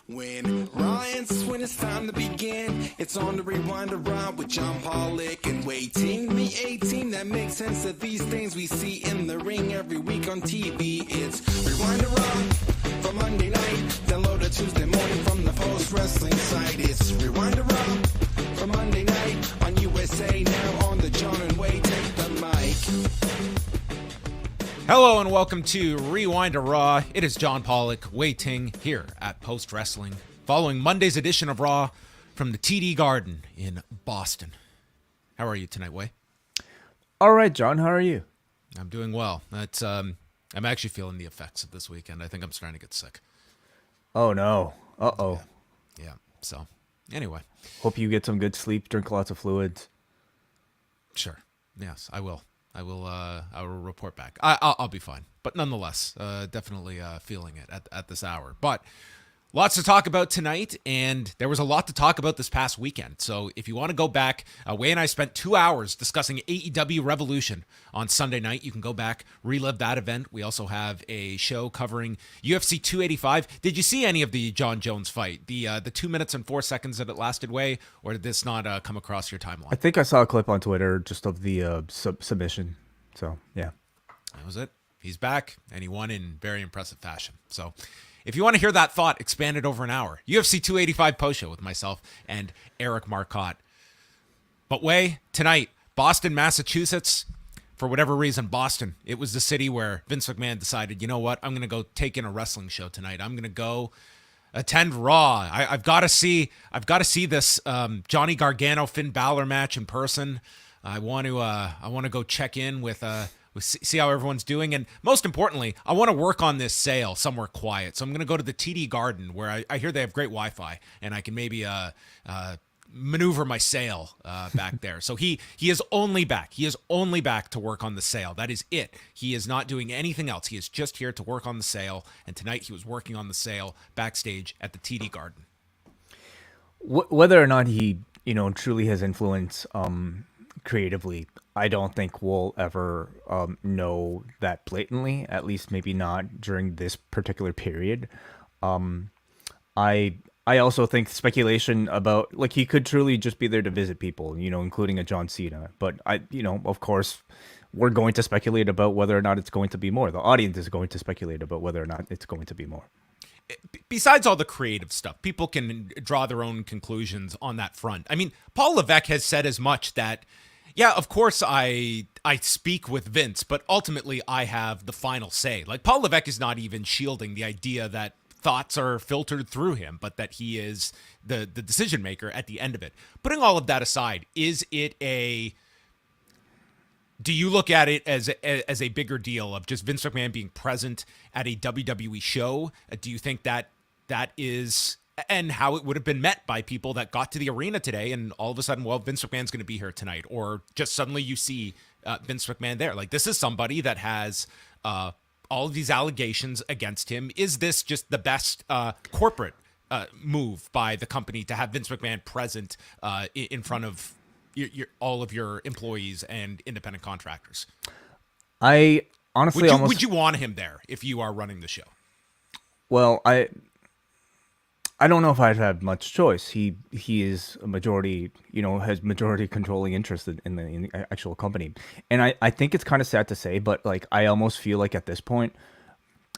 When Ryan's when it's time to begin, it's on the Rewind Around with John Pollock and waiting. The A-team that makes sense of these things we see in the ring every week on TV. It's Rewind Around for Monday night. Download it Tuesday morning from the Post Wrestling site. It's Rewind Around for Monday night on USA Now on the John and Wade Take the Mic. Hello and welcome to Rewind to Raw. It is John Pollock waiting here at Post Wrestling, following Monday's edition of Raw from the TD Garden in Boston. How are you tonight, Way? All right, John. How are you? I'm doing well. I'm actually feeling the effects of this weekend. I think I'm starting to get sick. Oh no. Uh-oh. Yeah. So, anyway. Hope you get some good sleep. Drink lots of fluids. Sure. Yes, I will. I will report back. I'll be fine. But nonetheless, definitely feeling it at this hour. But lots to talk about tonight, and there was a lot to talk about this past weekend. So if you want to go back, Way and I spent 2 hours discussing AEW Revolution on Sunday night. You can go back, relive that event. We also have a show covering UFC 285. Did you see any of the John Jones fight? The 2 minutes and 4 seconds that it lasted, Way? Or did this not come across your timeline? I think I saw a clip on Twitter just of the submission. So, yeah. That was it. He's back, and he won in very impressive fashion. So if you want to hear that thought expanded over an hour, UFC 285 post-show with myself and Eric Marcotte. But Way, tonight, Boston, Massachusetts. For whatever reason, Boston, it was the city where Vince McMahon decided, you know what, I'm going to go take in a wrestling show tonight. I'm going to go attend Raw. I've got to see this Johnny Gargano Finn Balor match in person. I want to go check in with see how everyone's doing, and most importantly, I want to work on this sale somewhere quiet. So I'm going to go to the TD Garden, where I hear they have great Wi-Fi, and I can maybe maneuver my sale back there. So he is only back. He is only back to work on the sale. That is it. He is not doing anything else. He is just here to work on the sale, and tonight he was working on the sale backstage at the TD Garden. Whether or not he, truly has influence creatively, I don't think we'll ever know that blatantly, at least maybe not during this particular period. I also think speculation about, like, he could truly just be there to visit people, including a John Cena. But of course, we're going to speculate about whether or not it's going to be more. The audience is going to speculate about whether or not it's going to be more. Besides all the creative stuff, people can draw their own conclusions on that front. I mean, Paul Levesque has said as much that, yeah, of course I speak with Vince, but ultimately I have the final say. Like, Paul Levesque is not even shielding the idea that thoughts are filtered through him, but that he is the decision maker at the end of it. Putting all of that aside, do you look at it as a bigger deal of just Vince McMahon being present at a WWE show? Do you think that is, and how it would have been met by people that got to the arena today and all of a sudden, well, Vince McMahon's going to be here tonight, or just suddenly you see Vince McMahon there? Like, this is somebody that has all of these allegations against him. Is this just the best corporate move by the company to have Vince McMahon present in front of all of your employees and independent contractors? I honestly would you want him there if you are running the show? Well, I don't know if I'd have much choice. He is a majority, has majority controlling interest in the actual company. And I think it's kind of sad to say, but like, I almost feel like at this point,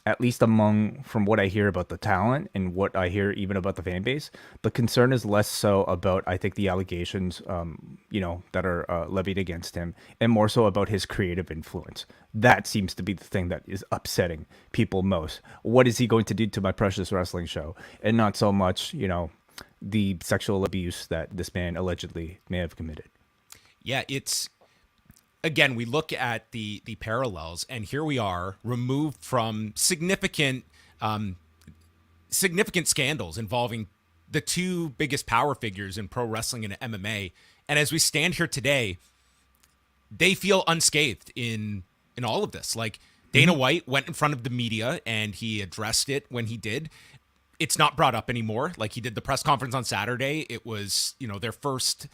at least from what I hear about the talent and what I hear even about the fan base, the concern is less so about, I think, the allegations, that are levied against him, and more so about his creative influence. That seems to be the thing that is upsetting people most. What is he going to do to my precious wrestling show? And not so much, the sexual abuse that this man allegedly may have committed. Yeah, again, we look at the parallels, and here we are, removed from significant scandals involving the two biggest power figures in pro wrestling and MMA. And as we stand here today, they feel unscathed in all of this. Like, Dana White went in front of the media and he addressed it when he did. It's not brought up anymore. Like, he did the press conference on Saturday. It was, their first.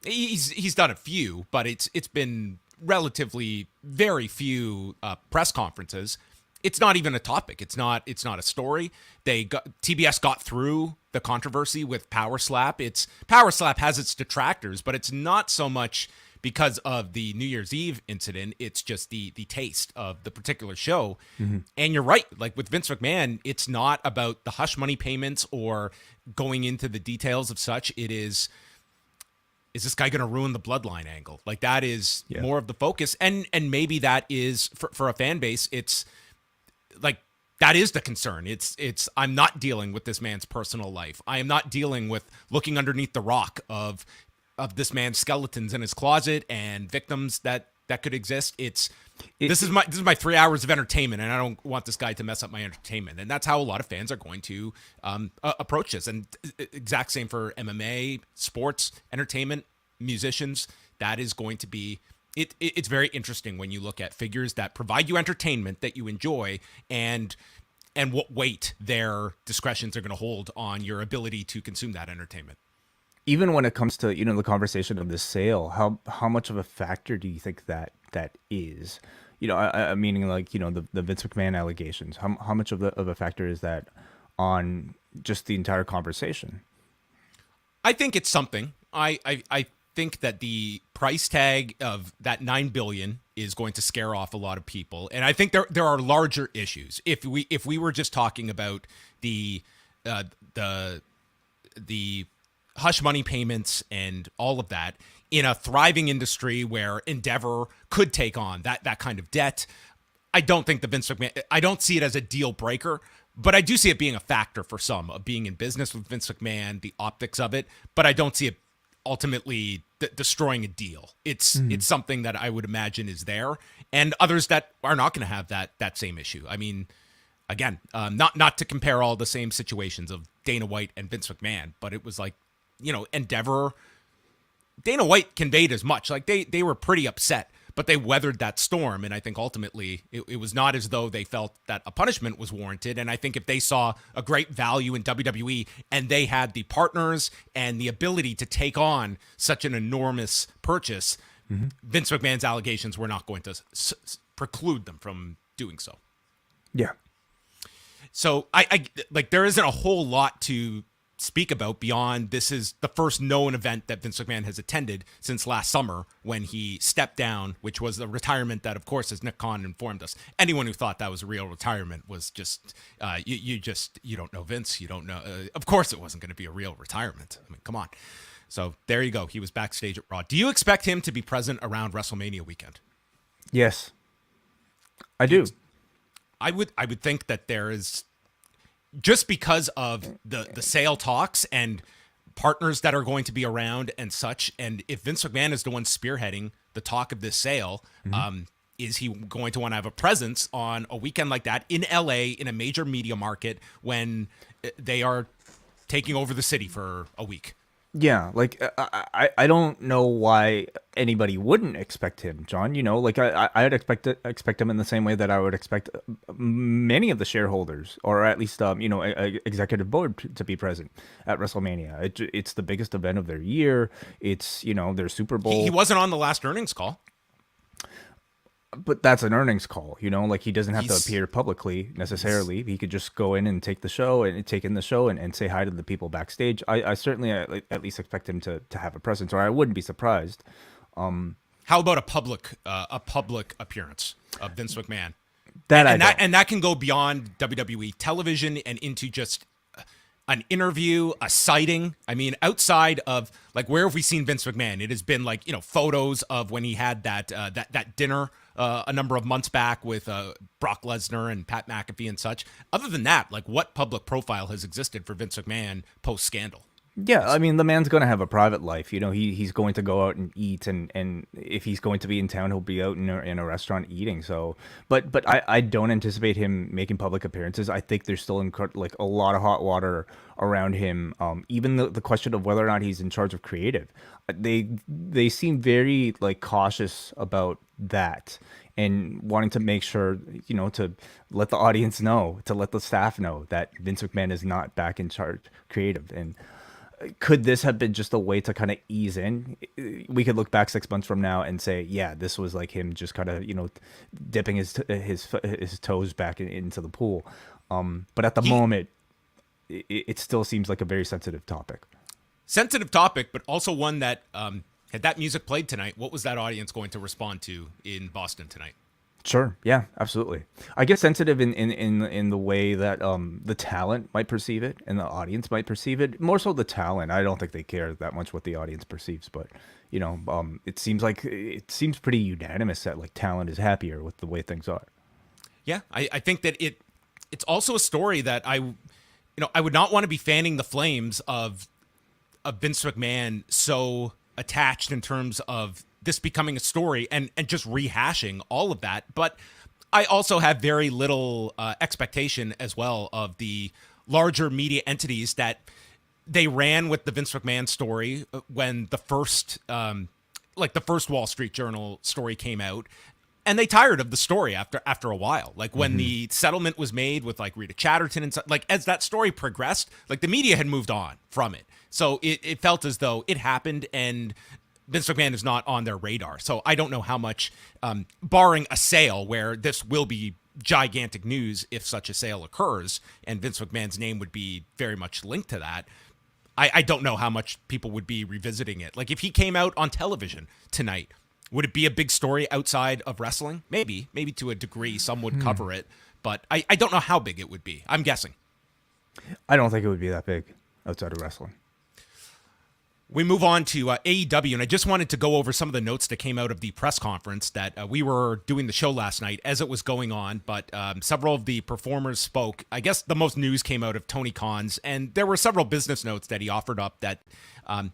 He's done a few, but it's been relatively very few press conferences. it's not even a topic. It's not a story. TBS got through the controversy with Power Slap. Power Slap has its detractors, but it's not so much because of the New Year's Eve incident. It's just the taste of the particular show. Mm-hmm. And you're right. Like with Vince McMahon, it's not about the hush money payments or going into the details of such. It is this guy going to ruin the bloodline angle? Like that is more of the focus. And maybe that is for a fan base, it's like, that is the concern. It's I'm not dealing with this man's personal life. I am not dealing with looking underneath the rock of this man's skeletons in his closet and victims that could exist. This is my 3 hours of entertainment, and I don't want this guy to mess up my entertainment. And that's how a lot of fans are going to approach this. And exact same for MMA, sports, entertainment, musicians. That is going to be it's very interesting when you look at figures that provide you entertainment that you enjoy and what weight their discretions are going to hold on your ability to consume that entertainment. Even when it comes to, the conversation of the sale, how much of a factor do you think that is? I meaning like, the Vince McMahon allegations, how much of a factor is that on just the entire conversation? I think it's something. I think that the price tag of that $9 billion is going to scare off a lot of people, and I think there are larger issues. If we were just talking about the hush money payments and all of that in a thriving industry where Endeavor could take on that kind of debt, I don't think I don't see it as a deal breaker, but I do see it being a factor for some of being in business with Vince McMahon, the optics of it, but I don't see it ultimately destroying a deal. It's something that I would imagine is there, and others that are not going to have that same issue. I mean, again, not to compare all the same situations of Dana White and Vince McMahon, but it was like, Endeavor, Dana White conveyed as much. Like they were pretty upset, but they weathered that storm. And I think ultimately it was not as though they felt that a punishment was warranted. And I think if they saw a great value in WWE and they had the partners and the ability to take on such an enormous purchase, Vince McMahon's allegations were not going to preclude them from doing so. Yeah. So I like, there isn't a whole lot to speak about beyond this is the first known event that Vince McMahon has attended since last summer when he stepped down, which was the retirement that, of course, as Nick Khan informed us, anyone who thought that was a real retirement was just, you don't know Vince. You don't know. Of course it wasn't going to be a real retirement. I mean, come on. So there you go. He was backstage at Raw. Do you expect him to be present around WrestleMania weekend? Yes, I do. I would think that there is, just because of the sale talks and partners that are going to be around and such. And if Vince McMahon is the one spearheading the talk of this sale, is he going to want to have a presence on a weekend like that in LA in a major media market when they are taking over the city for a week? Yeah, like I don't know why anybody wouldn't expect him, John. Like I'd expect him in the same way that I would expect many of the shareholders, or at least executive board to be present at WrestleMania. It's the biggest event of their year. It's their Super Bowl. He wasn't on the last earnings call. But that's an earnings call, like he doesn't have to appear publicly necessarily. He could just go in and take in the show and say hi to the people backstage. I certainly at least expect him to have a presence, or I wouldn't be surprised. How about a public appearance of Vince McMahon? That can go beyond WWE television and into just an interview, a sighting. I mean, outside of, like, where have we seen Vince McMahon? It has been like, photos of when he had that dinner a number of months back with Brock Lesnar and Pat McAfee and such. Other than that, like, what public profile has existed for Vince McMahon post-scandal? Yeah, I mean, the man's going to have a private life. He's going to go out and eat, and if he's going to be in town, he'll be out in a restaurant eating. So, but I don't anticipate him making public appearances. I think there's still like a lot of hot water around him. Even the question of whether or not he's in charge of creative, they seem very like cautious about that and wanting to make sure, to let the audience know, to let the staff know that Vince McMahon is not back in charge creative. And could this have been just a way to kind of ease in? We could look back 6 months from now and say, yeah, this was like him just kind of, dipping his toes back into the pool. But at the moment, it still seems like a very sensitive topic. Sensitive topic, but also one that, had that music played tonight, what was that audience going to respond to in Boston tonight? Sure. Yeah, absolutely. I guess sensitive in the way that the talent might perceive it and the audience might perceive it. More so the talent. I don't think they care that much what the audience perceives, but it seems pretty unanimous that like talent is happier with the way things are. Yeah, I think that it's also a story that I would not want to be fanning the flames of Vince McMahon so attached in terms of this becoming a story and just rehashing all of that. But I also have very little expectation as well of the larger media entities that they ran with the Vince McMahon story when the first Wall Street Journal story came out. And they tired of the story after a while. Like when the settlement was made with like Rita Chatterton and like as that story progressed, like the media had moved on from it. So it felt as though it happened and Vince McMahon is not on their radar. So I don't know how much, barring a sale where this will be gigantic news if such a sale occurs, and Vince McMahon's name would be very much linked to that. I don't know how much people would be revisiting it. Like if he came out on television tonight, would it be a big story outside of wrestling? Maybe to a degree, some would cover it, but I don't know how big it would be. I'm guessing. I don't think it would be that big outside of wrestling. We move on to AEW, and I just wanted to go over some of the notes that came out of the press conference that we were doing the show last night as it was going on, but several of the performers spoke. I guess the most news came out of Tony Khan's, and there were several business notes that he offered up that,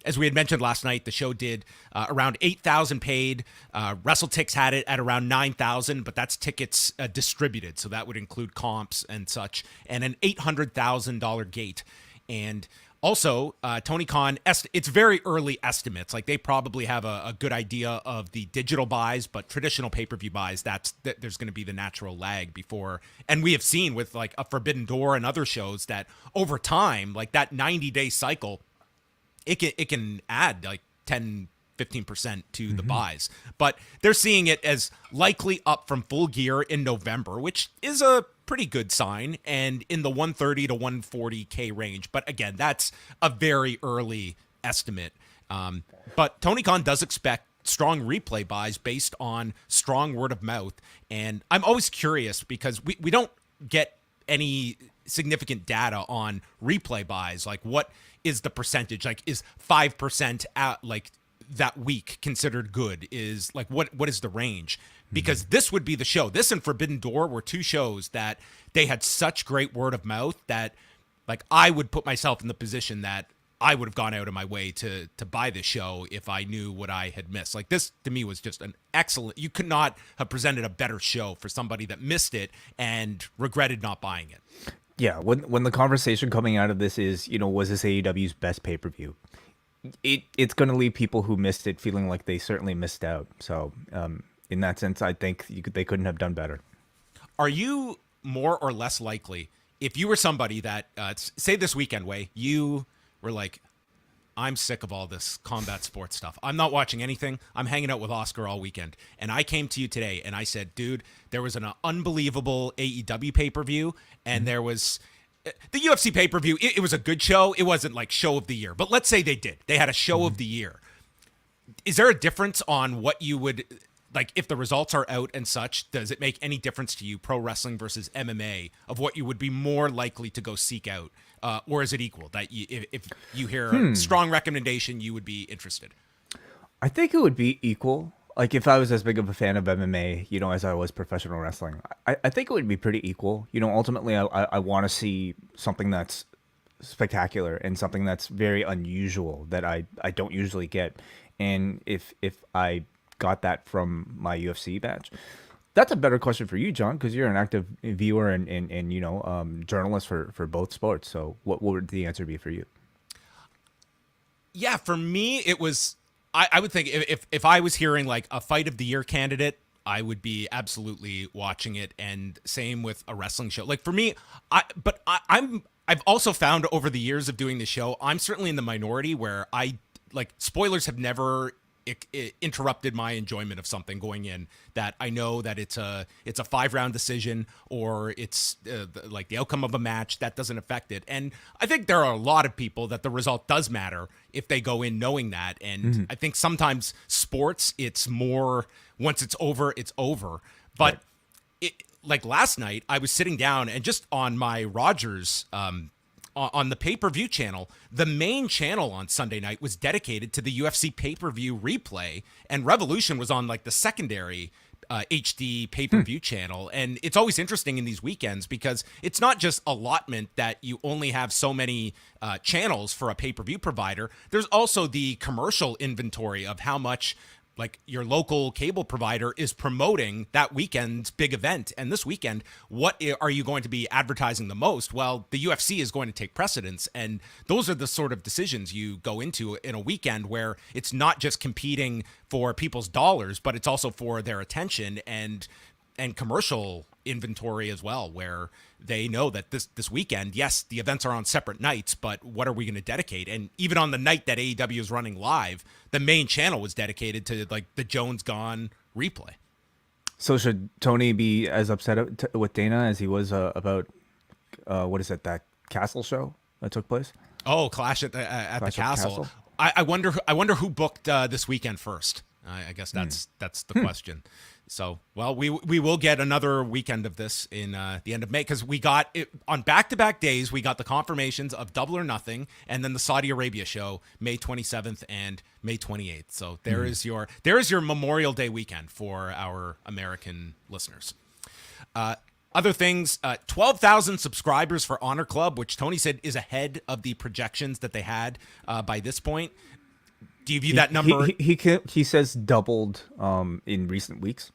as we had mentioned last night, the show did around 8,000 paid. WrestleTix had it at around 9,000, but that's tickets distributed, so that would include comps and such, and an $800,000 gate. And also, Tony Khan, it's very early estimates. Like they probably have a good idea of the digital buys, but traditional pay-per-view buys, there's going to be the natural lag before. And we have seen with like a Forbidden Door and other shows that over time, like that 90-day cycle, it can add like 10-15% to the buys. But they're seeing it as likely up from Full Gear in November, which is a pretty good sign, and in the 130 to 140K range. But again, that's a very early estimate. But Tony Khan does expect strong replay buys based on strong word of mouth. And I'm always curious because we don't get any significant data on replay buys. Like what is the percentage? Like is 5% at like that week considered good? Is like what is the range? Because this would be the show. This and Forbidden Door were two shows that they had such great word of mouth that like I would put myself in the position that I would have gone out of my way to buy this show if I knew what I had missed. Like this to me was just an excellent, you could not have presented a better show for somebody that missed it and regretted not buying it. Yeah, when the conversation coming out of this is, was this AEW's best pay-per-view? It's going to leave people who missed it feeling like they certainly missed out. So, in that sense, I think they couldn't have done better. Are you more or less likely, if you were somebody that, say this weekend, you were like, I'm sick of all this combat sports stuff. I'm not watching anything. I'm hanging out with Oscar all weekend. And I came to you today and I said, dude, there was an unbelievable AEW pay-per-view and there was the UFC pay-per-view. It was a good show. It wasn't like show of the year, but let's say they did. They had a show of the year. Is there a difference on what you would... Like, if the results are out and such, does it make any difference to you, pro wrestling versus MMA, of what you would be more likely to go seek out? Or is it equal, that if you hear a strong recommendation, you would be interested? I think it would be equal. Like, if I was as big of a fan of MMA, as I was professional wrestling, I think it would be pretty equal. Ultimately, I want to see something that's spectacular and something that's very unusual that I don't usually get. And if I got that from my UFC match. That's a better question for you, John, because you're an active viewer and journalist for both sports. So what would the answer be for you? Yeah, for me, it was, I would think if I was hearing like a fight of the year candidate, I would be absolutely watching it. And same with a wrestling show. Like for me, I'm I've also found over the years of doing the show, I'm certainly in the minority where spoilers have never interrupted my enjoyment of something going in, that I know that it's a 5-round decision, or it's the outcome of a match that doesn't affect it. And I think there are a lot of people that the result does matter if they go in knowing that. And I think sometimes sports, it's more, once it's over, it's over. But like last night, I was sitting down and just on my Rogers on the pay-per-view channel, the main channel on Sunday night was dedicated to the UFC pay-per-view replay, and Revolution was on like the secondary HD pay-per-view channel. And it's always interesting in these weekends because it's not just allotment that you only have so many channels for a pay-per-view provider. There's also the commercial inventory of how much like your local cable provider is promoting that weekend's big event. And this weekend, what are you going to be advertising the most? Well, the UFC is going to take precedence. And those are the sort of decisions you go into in a weekend where it's not just competing for people's dollars, but it's also for their attention and commercial inventory as well, where they know that this weekend, yes, the events are on separate nights, but what are we going to dedicate? And even on the night that AEW is running live, the main channel was dedicated to like the Jones Gone replay. So should Tony be as upset with Dana as he was about what is it, that Castle show that took place? Oh, Clash at the Castle. I wonder who booked this weekend first. I guess that's the question. So, well, we will get another weekend of this in the end of May, because we got it on back-to-back days. We got the confirmations of Double or Nothing, and then the Saudi Arabia show, May 27th and May 28th. So there is your Memorial Day weekend for our American listeners. Other things, 12,000 subscribers for Honor Club, which Tony said is ahead of the projections that they had by this point. Do you view that number? He says doubled in recent weeks.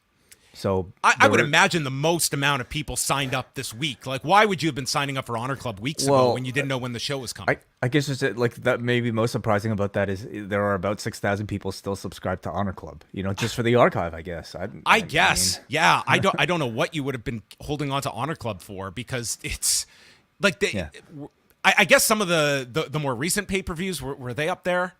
So I would imagine the most amount of people signed up this week. Like, why would you have been signing up for Honor Club weeks ago when you didn't know when the show was coming? I guess it's like that. Maybe most surprising about that is there are about 6,000 people still subscribed to Honor Club. You know, just for the archive. I guess. I guess. Yeah. I don't know what you would have been holding on to Honor Club for, because it's like I guess some of the more recent pay-per-views were they up there?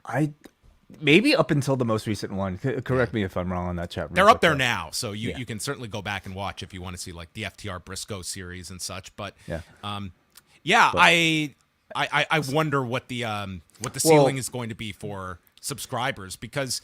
Maybe up until the most recent one. Correct me if I'm wrong on that chat. They're up there now, so you can certainly go back and watch if you want to see like the FTR Briscoe series and such. But I wonder what the ceiling is going to be for subscribers, because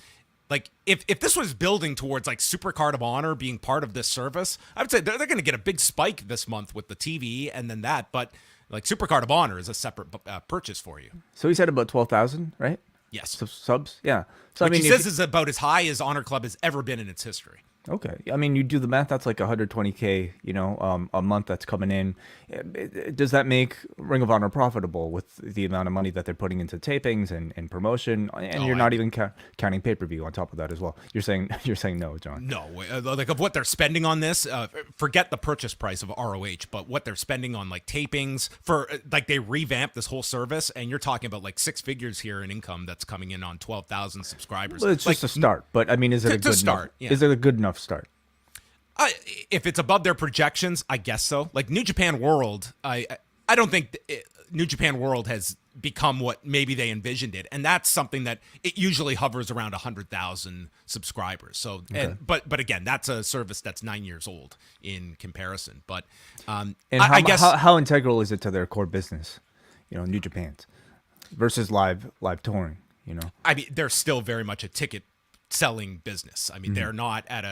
like if this was building towards like Supercard of Honor being part of this service, I would say they're going to get a big spike this month with the TV and then that. But like Supercard of Honor is a separate purchase for you. So he said about 12,000, right? Yes. Subs? Yeah. So, Which he says is about as high as Honor Club has ever been in its history. Okay. I mean, you do the math, that's like 120K, a month that's coming in. Does that make Ring of Honor profitable with the amount of money that they're putting into tapings and promotion? And you're not even counting pay-per-view on top of that as well. You're saying no, John. No. Like of what they're spending on this, forget the purchase price of ROH, but what they're spending on like tapings for, like they revamped this whole service, and you're talking about like 6 figures here in income that's coming in on 12,000 subscribers. Well, it's like, just a start, but I mean, is it a good start? Yeah. Is it a good enough start? If it's above their projections, I guess so. Like New Japan World, I don't think New Japan World has become what maybe they envisioned it, and that's something that it usually hovers around 100,000 subscribers. So, okay. but again, that's a service that's 9 years old in comparison. But I guess how integral is it to their core business? New Japan's versus live touring. I mean, they're still very much a ticket selling business. I mean, they're not at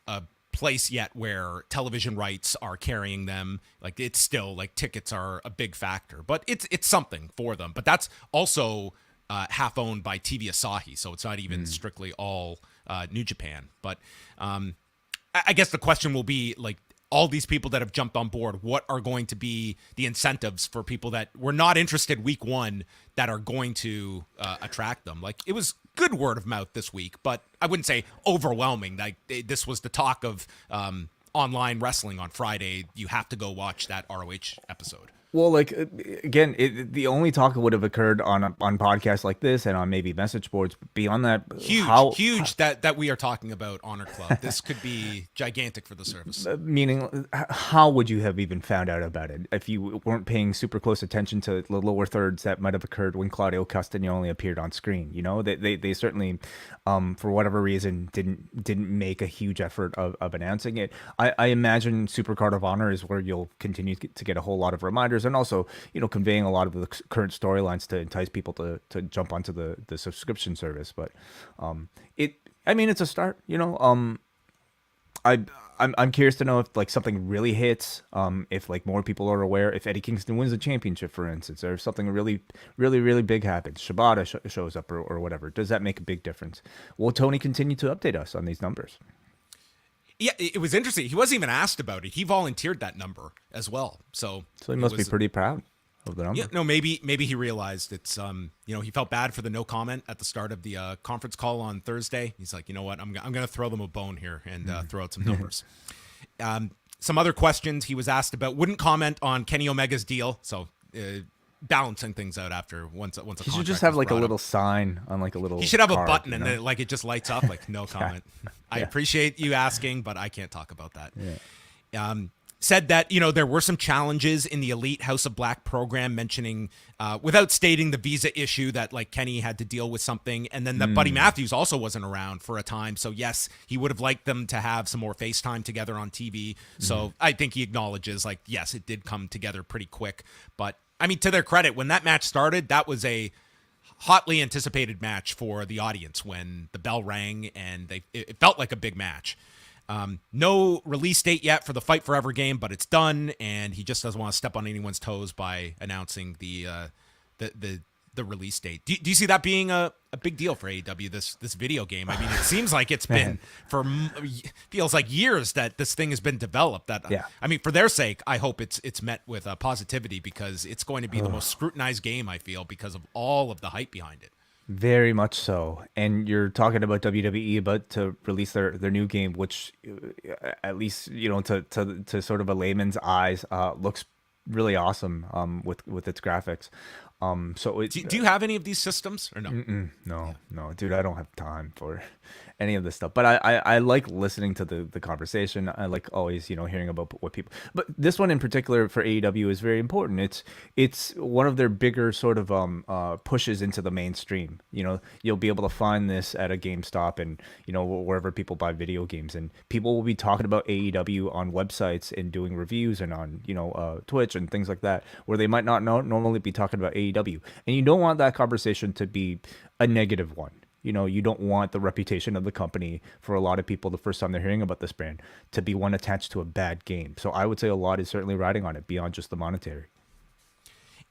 a place yet where television rights are carrying them. Like it's still like tickets are a big factor, but it's something for them. But that's also half owned by TV Asahi, so it's not even strictly all New Japan. But I guess the question will be like all these people that have jumped on board, what are going to be the incentives for people that were not interested week one that are going to attract them? Like it was good word of mouth this week, but I wouldn't say overwhelming. Like this was the talk of online wrestling on Friday. You have to go watch that ROH episode. Well, like again, the only talk would have occurred on podcasts like this and on maybe message boards. But beyond that, Huge that we are talking about Honor Club. This could be gigantic for the service. Meaning, how would you have even found out about it if you weren't paying super close attention to the lower thirds that might have occurred when Claudio Castagnoli appeared on screen? You know, they certainly, for whatever reason, didn't make a huge effort of announcing it. I imagine Supercard of Honor is where you'll continue to get a whole lot of reminders, and also, you know, conveying a lot of the current storylines to entice people to jump onto the subscription service. But it's a start, you know. I'm curious to know if like something really hits, if like more people are aware, if Eddie Kingston wins the championship, for instance, or if something really big happens, Shibata shows up or whatever. Does that make a big difference? Will Tony continue to update us on these numbers? Yeah, it was interesting. He wasn't even asked about it. He volunteered that number as well. So he must be pretty proud of the number. Yeah, no, maybe he realized it's he felt bad for the no comment at the start of the conference call on Thursday. He's like, you know what, I'm going to throw them a bone here and throw out some numbers. Some other questions he was asked about. Wouldn't comment on Kenny Omega's deal. So balancing things out after once a contract. He should just have like a little sign on like a little. He should have card, a button, you know? and then like it just lights up like no comment. I appreciate you asking, but I can't talk about that. Yeah. Said that, there were some challenges in the Elite House of Black program, mentioning, without stating the visa issue, that like Kenny had to deal with something. And then that Buddy Matthews also wasn't around for a time. So yes, he would have liked them to have some more FaceTime together on TV. So I think he acknowledges like, yes, it did come together pretty quick. But I mean, to their credit, when that match started, that was a hotly anticipated match for the audience when the bell rang, and it felt like a big match. No release date yet for the Fight Forever game, but it's done, and he just doesn't want to step on anyone's toes by announcing the release date. Do you see that being a big deal for AEW, this video game? I mean, it seems like it's been feels like years that this thing has been developed. I mean, for their sake, I hope it's met with positivity, because it's going to be the most scrutinized game, I feel, because of all of the hype behind it. Very much so. And you're talking about WWE about to release their new game, which at least, to sort of a layman's eyes, looks really awesome with its graphics. Do you have any of these systems or no? No, dude, I don't have time for any of this stuff. But I like listening to the conversation. I like always, hearing about what people. But this one in particular for AEW is very important. It's one of their bigger sort of pushes into the mainstream. You'll be able to find this at a GameStop and wherever people buy video games, and people will be talking about AEW on websites and doing reviews and on Twitch and things like that, where they might not normally be talking about AEW. And you don't want that conversation to be a negative one. You don't want the reputation of the company, for a lot of people, the first time they're hearing about this brand, to be one attached to a bad game. So I would say a lot is certainly riding on it beyond just the monetary.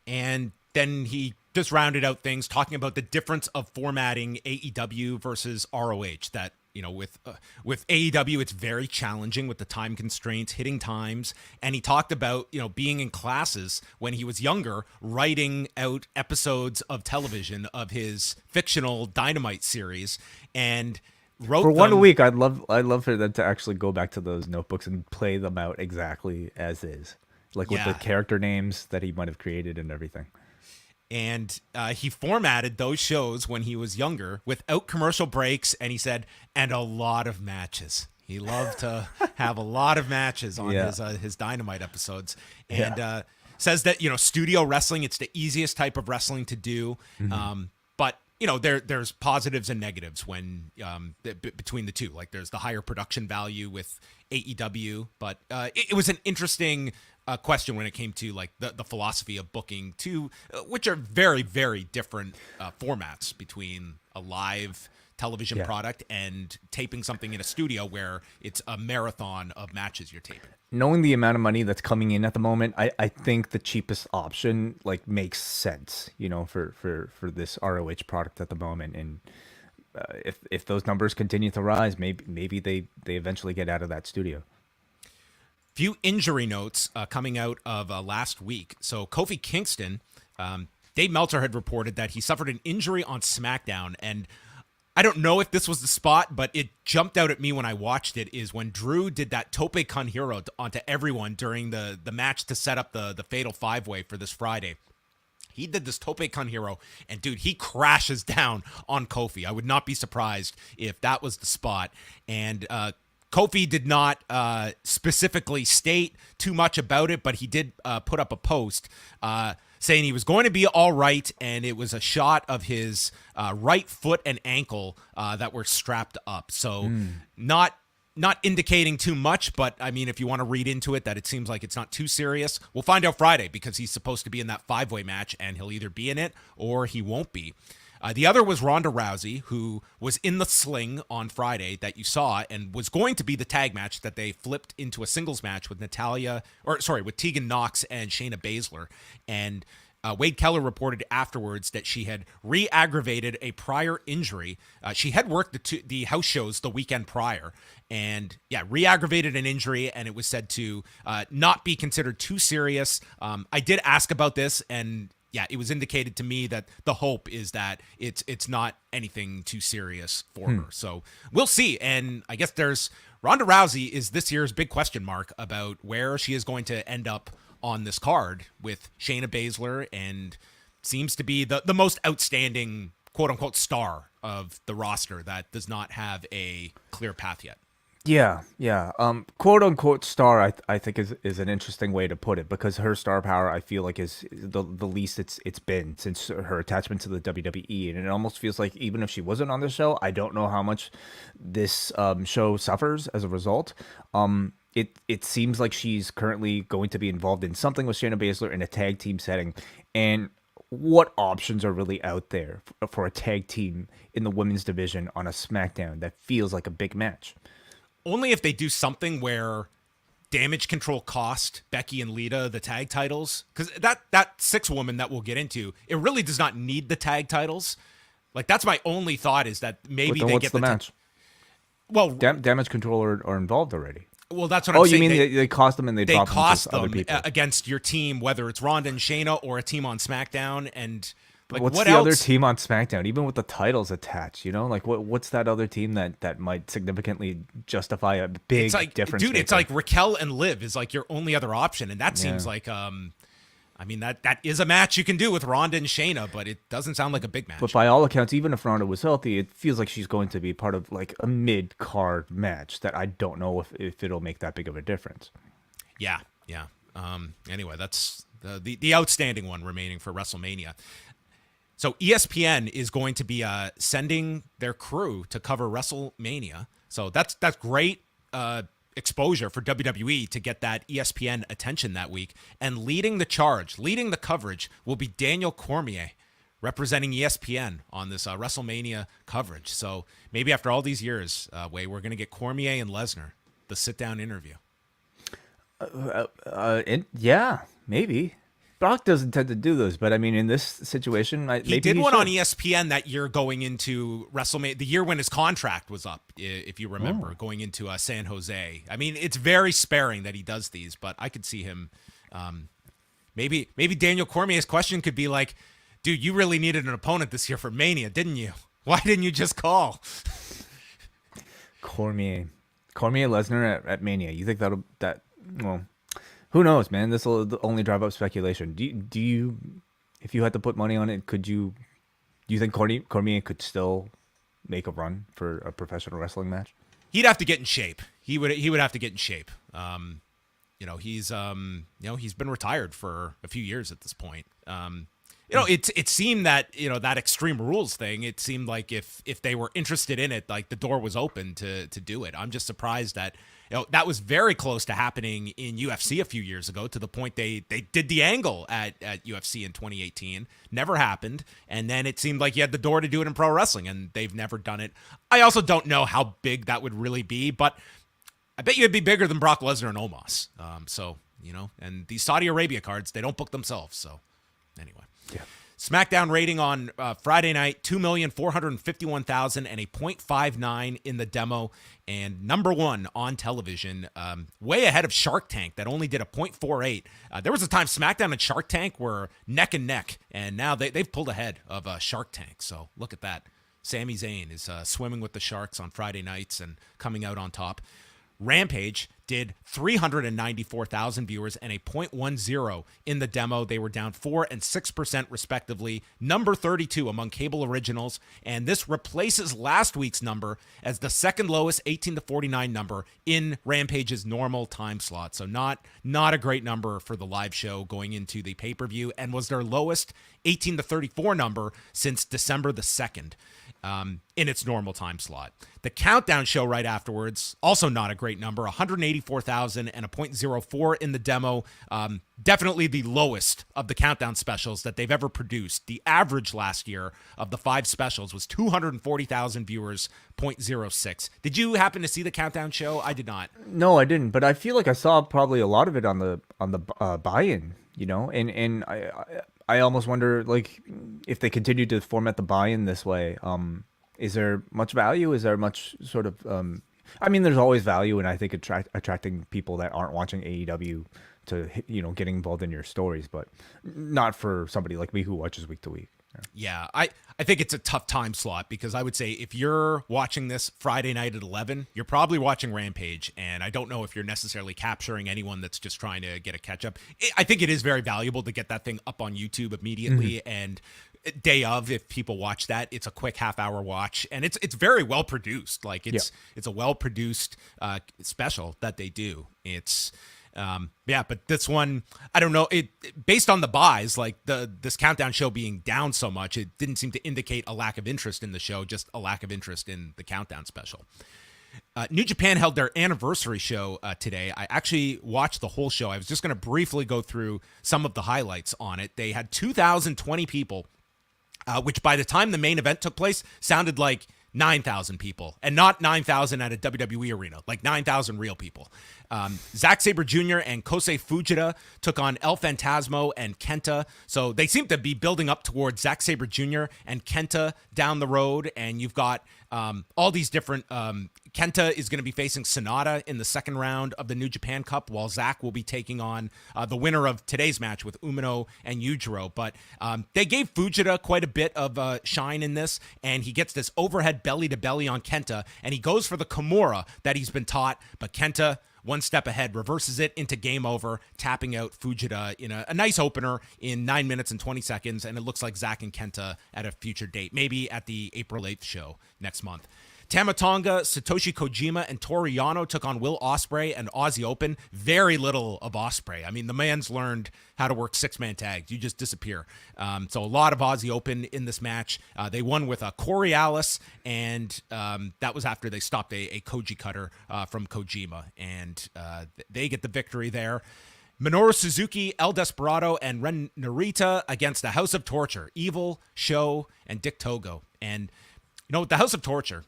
And then he just rounded out things, talking about the difference of formatting AEW versus ROH, that with AEW, it's very challenging with the time constraints, hitting times. And he talked about, being in classes when he was younger, writing out episodes of television of his fictional Dynamite series, and wrote for 1 week. I'd love for them to actually go back to those notebooks and play them out exactly as is, like with the character names that he might have created and everything. And he formatted those shows when he was younger without commercial breaks, and he said, and a lot of matches. He loved to have a lot of matches on his Dynamite episodes, and says that studio wrestling, it's the easiest type of wrestling to do, but there's positives and negatives when between the two. Like there's the higher production value with AEW, but it was an interesting question when it came to like the philosophy of booking two, which are very, very different formats between a live television product and taping something in a studio where it's a marathon of matches you're taping. Knowing the amount of money that's coming in at the moment, I think the cheapest option like makes sense, for this ROH product at the moment. And if those numbers continue to rise, maybe they eventually get out of that studio. Few injury notes coming out of last week. So Kofi Kingston, Dave Meltzer had reported that he suffered an injury on SmackDown, and I don't know if this was the spot, but it jumped out at me when I watched it, is when Drew did that Tope Con Hero onto everyone during the match to set up the Fatal 5-Way for this Friday. He did this Tope Con Hero, and dude, he crashes down on Kofi. I would not be surprised if that was the spot. And Kofi did not specifically state too much about it, but he did put up a post saying he was going to be all right, and it was a shot of his right foot and ankle that were strapped up. So not indicating too much, but I mean, if you want to read into it that it seems like it's not too serious, we'll find out Friday, because he's supposed to be in that 5-way match, and he'll either be in it or he won't be. The other was Ronda Rousey, who was in the sling on Friday that you saw, and was going to be the tag match that they flipped into a singles match with with Tegan Nox and Shayna Baszler. And Wade Keller reported afterwards that she had re-aggravated a prior injury. She had worked the house shows the weekend prior, and re-aggravated an injury, and it was said to not be considered too serious. I did ask about this, and it was indicated to me that the hope is that it's not anything too serious for her. So we'll see. And I guess Ronda Rousey is this year's big question mark about where she is going to end up on this card with Shayna Baszler, and seems to be the most outstanding quote unquote star of the roster that does not have a clear path yet. Yeah. Quote unquote star, I think is an interesting way to put it, because her star power, I feel like, is the least it's been since her attachment to the WWE, and it almost feels like even if she wasn't on the show, I don't know how much this show suffers as a result. It seems like she's currently going to be involved in something with Shayna Baszler in a tag team setting, and what options are really out there for a tag team in the women's division on a SmackDown that feels like a big match? Only if they do something where Damage Control cost Becky and Lita the tag titles, because that 6-woman that we'll get into, it really does not need the tag titles. Like, that's my only thought, is that maybe they get the match. Well, Damage Control are involved already. Well, that's what I'm saying. Oh, you mean they cost them and they drop cost them them other people against your team, whether it's Ronda and Shayna or a team on SmackDown, and like, what's what the else? other team on SmackDown, even with the titles attached? You know, like what's that other team that might significantly justify a big difference? Dude, it's like Raquel and Liv is like your only other option, and that seems like I mean, that is a match you can do with Ronda and Shayna, but it doesn't sound like a big match. But by all accounts, even if Ronda was healthy, it feels like she's going to be part of like a mid-card match that I don't know if it'll make that big of a difference. Yeah. Anyway, that's the outstanding one remaining for WrestleMania. So ESPN is going to be sending their crew to cover WrestleMania. So that's great exposure for WWE to get that ESPN attention that week. And leading the coverage will be Daniel Cormier, representing ESPN on this WrestleMania coverage. So maybe after all these years, we're going to get Cormier and Lesnar, the sit-down interview. Yeah, maybe. Brock doesn't tend to do those, but I mean, in this situation, he did one on ESPN that year going into WrestleMania, the year when his contract was up, if you remember, going into San Jose. I mean, it's very sparing that he does these, but I could see him. Maybe Daniel Cormier's question could be like, dude, you really needed an opponent this year for Mania, didn't you? Why didn't you just call? Cormier Lesnar at Mania. You think well, who knows, man? This will only drive up speculation. Do you, if you had to put money on it, do you think Cormier could still make a run for a professional wrestling match? He'd have to get in shape. He would have to get in shape. He's been retired for a few years at this point. It seemed that, that Extreme Rules thing, it seemed like if they were interested in it, like the door was open to do it. I'm just surprised that, that was very close to happening in UFC a few years ago, to the point they did the angle at UFC in 2018. Never happened. And then it seemed like you had the door to do it in pro wrestling, and they've never done it. I also don't know how big that would really be, but I bet you it'd be bigger than Brock Lesnar and Omos. And these Saudi Arabia cards, they don't book themselves. So anyway. Yeah. SmackDown rating on Friday night, 2,451,000 and a 0.59 in the demo, and number one on television, way ahead of Shark Tank that only did a 0.48. There was a time SmackDown and Shark Tank were neck and neck, and now they've pulled ahead of Shark Tank. So look at that. Sami Zayn is swimming with the sharks on Friday nights and coming out on top. Rampage did 394,000 viewers and a 0.10 in the demo. They were down 4% and 6% respectively. Number 32 among cable originals. And this replaces last week's number as the second lowest 18 to 49 number in Rampage's normal time slot. So not a great number for the live show going into the pay-per-view, and was their lowest 18 to 34 number since December the 2nd. In its normal time slot. The Countdown show right afterwards, also not a great number, 184,000 and a 0.04 in the demo. Definitely the lowest of the Countdown specials that they've ever produced. The average last year of the 5 specials was 240,000 viewers, 0.06. Did you happen to see the Countdown show? I did not. No, I didn't, but I feel like I saw probably a lot of it on the buy-in, and I almost wonder, like, if they continue to format the buy-in this way, is there much value? Is there much sort of, there's always value, and I think attracting people that aren't watching AEW to, getting involved in your stories, but not for somebody like me who watches week to week. Yeah, I think it's a tough time slot, because I would say if you're watching this Friday night at 11, you're probably watching Rampage, and I don't know if you're necessarily capturing anyone that's just trying to get a catch-up. I think it is very valuable to get that thing up on YouTube immediately, and day of, if people watch that, it's a quick half-hour watch, and it's very well produced. Like, it's a well-produced special that they do. It's... but this one, I don't know. It based on the buys, like this Countdown show being down so much, it didn't seem to indicate a lack of interest in the show, just a lack of interest in the Countdown special. New Japan held their anniversary show today. I actually watched the whole show. I was just going to briefly go through some of the highlights on it. They had 2,020 people, which by the time the main event took place sounded like 9,000 people, and not 9,000 at a WWE arena, like 9,000 real people. Zack Sabre Jr. and Kosei Fujita took on El Phantasmo and Kenta. So they seem to be building up towards Zack Sabre Jr. and Kenta down the road. And you've got all these different... Kenta is going to be facing Sonata in the second round of the New Japan Cup, while Zack will be taking on the winner of today's match with Umino and Yujiro. But they gave Fujita quite a bit of shine in this, and he gets this overhead belly-to-belly on Kenta, and he goes for the Kimura that he's been taught, but Kenta, one step ahead, reverses it into game over, tapping out Fujita in a nice opener in 9 minutes and 20 seconds, and it looks like Zack and Kenta at a future date, maybe at the April 8th show next month. Tama Tonga, Satoshi Kojima, and Toru Yano took on Will Ospreay and Aussie Open. Very little of Ospreay. I mean, the man's learned how to work six-man tags. You just disappear. So a lot of Aussie Open in this match. They won with a Coriolis, and that was after they stopped a Koji cutter from Kojima, and they get the victory there. Minoru Suzuki, El Desperado, and Ren Narita against the House of Torture, Evil, Sho, and Dick Togo. And, the House of Torture,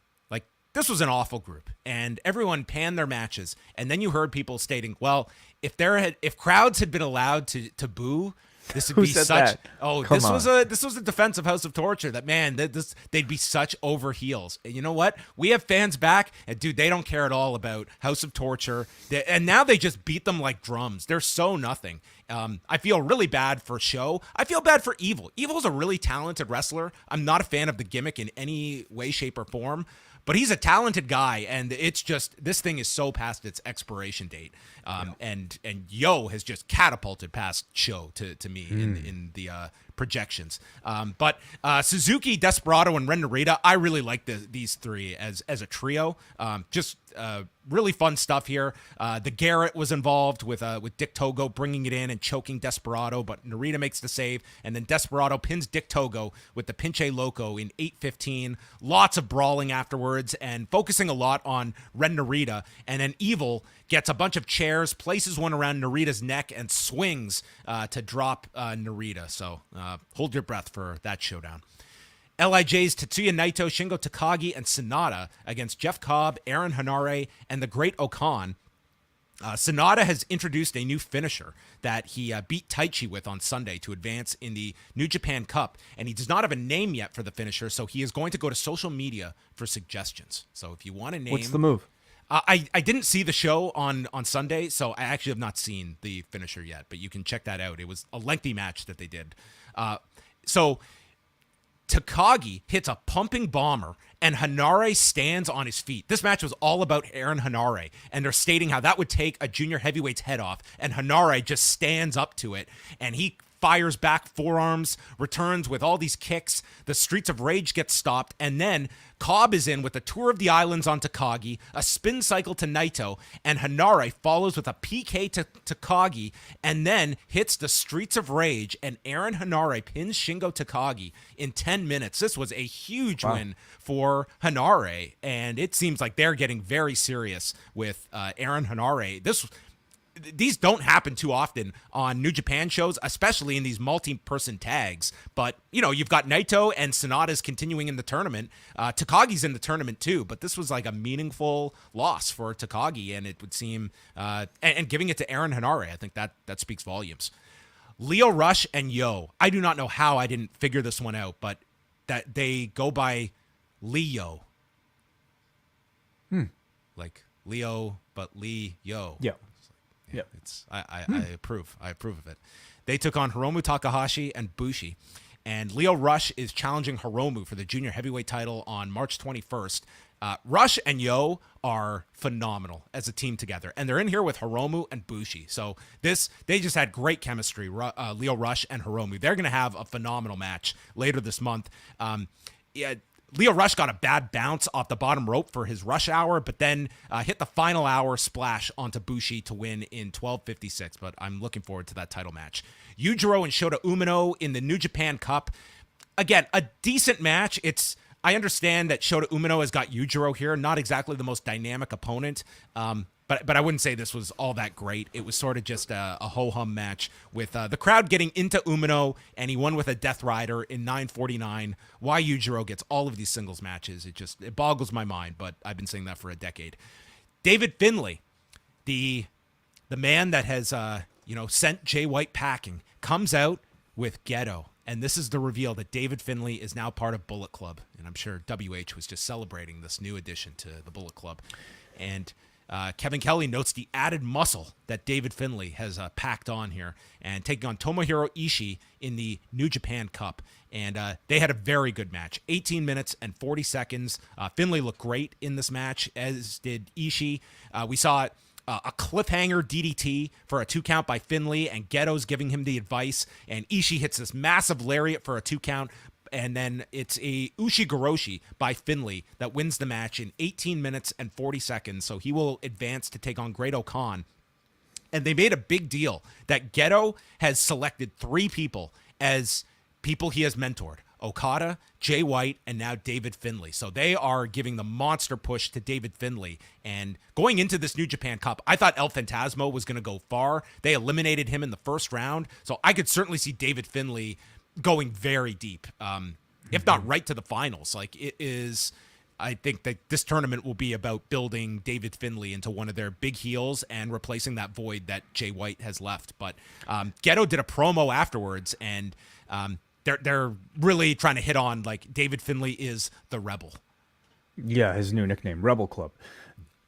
this was an awful group, and everyone panned their matches. And then you heard people stating, well, if crowds had been allowed to boo, this would Who be said such. that? Oh, Come this was a defense of House of Torture. That man, they'd be such over heels. And you know what? We have fans back, and dude, they don't care at all about House of Torture. And now they just beat them like drums. They're so nothing. I feel really bad for Sho. I feel bad for Evil. Evil's a really talented wrestler. I'm not a fan of the gimmick in any way, shape, or form. But he's a talented guy, and it's just, this thing is so past its expiration date. And Yo has just catapulted past Sho to me in the projections. But Suzuki, Desperado, and Ren Narita, I really like these three as a trio. Really fun stuff here. The Garrett was involved with Dick Togo bringing it in and choking Desperado, but Narita makes the save, and then Desperado pins Dick Togo with the Pinche Loco in 8:15. Lots of brawling afterwards, and focusing a lot on Ren Narita, and then Evil gets a bunch of chairs, places one around Narita's neck, and swings to drop Narita. So hold your breath for that showdown. LIJ's Tetsuya Naito, Shingo Takagi, and Sonata against Jeff Cobb, Aaron Hanare, and the Great Okan. Sonata has introduced a new finisher that he beat Taichi with on Sunday to advance in the New Japan Cup, and he does not have a name yet for the finisher, so he is going to go to social media for suggestions. So if you want a name... What's the move? I didn't see the show on Sunday, so I actually have not seen the finisher yet, but you can check that out. It was a lengthy match that they did. So Takagi hits a pumping bomber, and Hanare stands on his feet. This match was all about Aaron Hanare, and they're stating how that would take a junior heavyweight's head off, and Hanare just stands up to it, and he fires back forearms, returns with all these kicks. The Streets of Rage gets stopped, and then Cobb is in with a Tour of the Islands on Takagi, a spin cycle to Naito, and Hanare follows with a PK to Takagi, and then hits the Streets of Rage, and Aaron Hanare pins Shingo Takagi in 10 minutes. This was a huge win for Hanare, and it seems like they're getting very serious with Aaron Hanare. These don't happen too often on New Japan shows, especially in these multi-person tags. But, you've got Naito and Sonata's continuing in the tournament. Takagi's in the tournament too, but this was like a meaningful loss for Takagi, and it would seem, and giving it to Aaron Hanare, I think that speaks volumes. Lio Rush and Yo. I do not know how I didn't figure this one out, but that they go by Leo. Like Leo, but Leo. Yeah. Yeah, I approve. I approve of it. They took on Hiromu Takahashi and Bushi, and Lio Rush is challenging Hiromu for the junior heavyweight title on March 21st. Rush and Yo are phenomenal as a team together, and they're in here with Hiromu and Bushi. So they just had great chemistry, Lio Rush and Hiromu. They're going to have a phenomenal match later this month. Lio Rush got a bad bounce off the bottom rope for his rush hour, but then hit the final hour splash onto Bushi to win in 12:56. But I'm looking forward to that title match. Yujiro and Shota Umino in the New Japan Cup. Again, a decent match. I understand that Shota Umino has got Yujiro here. Not exactly the most dynamic opponent, but I wouldn't say this was all that great. It was sort of just a ho-hum match with the crowd getting into Umino, and he won with a Death Rider in 9:49. Why Yujiro gets all of these singles matches, it boggles my mind, but I've been saying that for a decade. David Finlay, the man that has sent Jay White packing, comes out with Ghetto. And this is the reveal that David Finlay is now part of Bullet Club. And I'm sure WH was just celebrating this new addition to the Bullet Club. And Kevin Kelly notes the added muscle that David Finlay has packed on here, and taking on Tomohiro Ishii in the New Japan Cup. And they had a very good match, 18 minutes and 40 seconds. Finlay looked great in this match, as did Ishii. We saw a cliffhanger DDT for a 2 count by Finlay, and Ghetto's giving him the advice, and Ishii hits this massive lariat for a 2 count, and then it's a Ushigoroshi by Finlay that wins the match in 18 minutes and 40 seconds, so he will advance to take on Great Khan. And they made a big deal that Ghetto has selected 3 people as people he has mentored: Okada, Jay White, and now David Finlay. So they are giving the monster push to David Finlay. And going into this New Japan Cup, I thought El Phantasmo was going to go far. They eliminated him in the first round. So I could certainly see David Finlay going very deep, if not right to the finals. Like, it is, I think that this tournament will be about building David Finlay into one of their big heels and replacing that void that Jay White has left. But Ghetto did a promo afterwards, and they're really trying to hit on, like, David Finlay is the Rebel. Yeah, his new nickname, Rebel Club.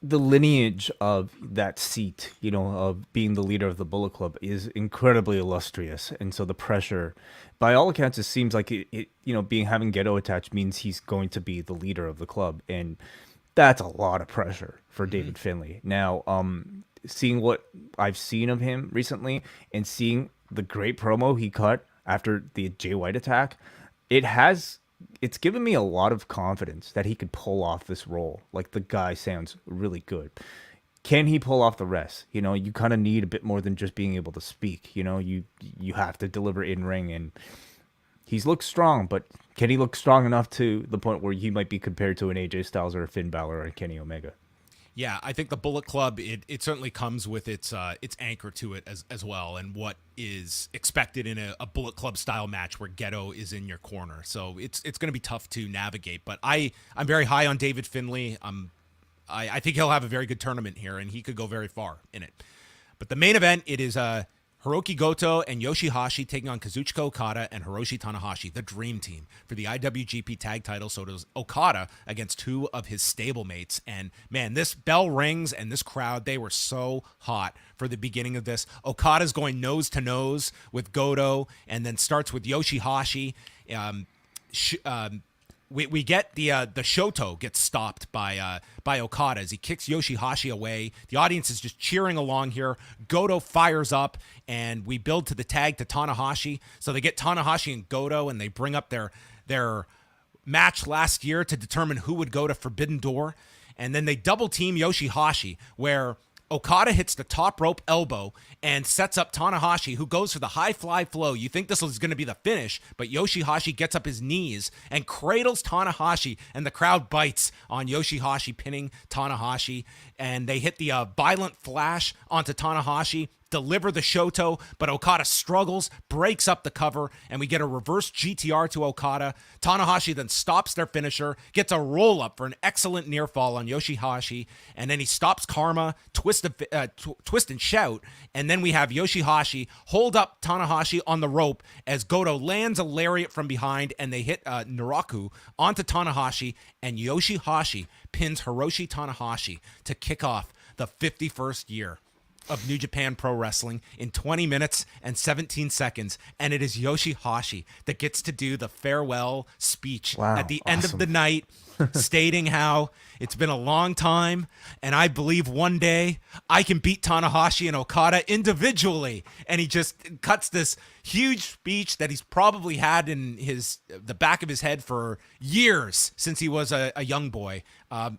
The lineage of that seat, of being the leader of the Bullet Club, is incredibly illustrious. And so the pressure, by all accounts, it seems like having Ghetto attached means he's going to be the leader of the club. And that's a lot of pressure for David Finlay. Now, seeing what I've seen of him recently and seeing the great promo he cut after the Jay White attack, it's given me a lot of confidence that he could pull off this role. Like, the guy sounds really good. Can he pull off the rest? You kind of need a bit more than just being able to speak. You have to deliver in ring, and he's looked strong, but can he look strong enough to the point where he might be compared to an AJ Styles or a Finn Balor or a Kenny Omega? Yeah, I think the Bullet Club, it certainly comes with its anchor to it as well, and what is expected in a Bullet Club style match where Ghetto is in your corner. So it's going to be tough to navigate. But I'm very high on David Finlay. I think he'll have a very good tournament here, and he could go very far in it. But the main event, it is Hiroki Goto and Yoshihashi taking on Kazuchika Okada and Hiroshi Tanahashi, the Dream Team, for the IWGP Tag Title. So it was Okada against 2 of his stablemates. And, man, this bell rings, and this crowd, they were so hot for the beginning of this. Okada's going nose to nose with Goto, and then starts with Yoshihashi. we get the Shoto gets stopped by Okada as he kicks Yoshihashi away. The audience is just cheering along here. Goto fires up, and we build to the tag to Tanahashi. So they get Tanahashi and Goto, and they bring up their match last year to determine who would go to Forbidden Door. And then they double team Yoshihashi, where Okada hits the top rope elbow and sets up Tanahashi, who goes for the high fly flow. You think this is going to be the finish, but Yoshihashi gets up his knees and cradles Tanahashi, and the crowd bites on Yoshihashi pinning Tanahashi. And they hit the violent flash onto Tanahashi, deliver the Shoto, but Okada struggles, breaks up the cover, and we get a reverse GTR to Okada. Tanahashi then stops their finisher, gets a roll-up for an excellent near fall on Yoshihashi, and then he stops Karma, twist and shout, and then we have Yoshihashi hold up Tanahashi on the rope as Goto lands a lariat from behind, and they hit Naraku onto Tanahashi, and Yoshihashi pins Hiroshi Tanahashi to kick off the 51st year of New Japan Pro Wrestling in 20 minutes and 17 seconds. And it is Yoshihashi that gets to do the farewell speech at the end of the night, stating how it's been a long time, and I believe one day I can beat Tanahashi and Okada individually. And he just cuts this huge speech that he's probably had in the back of his head for years since he was a young boy.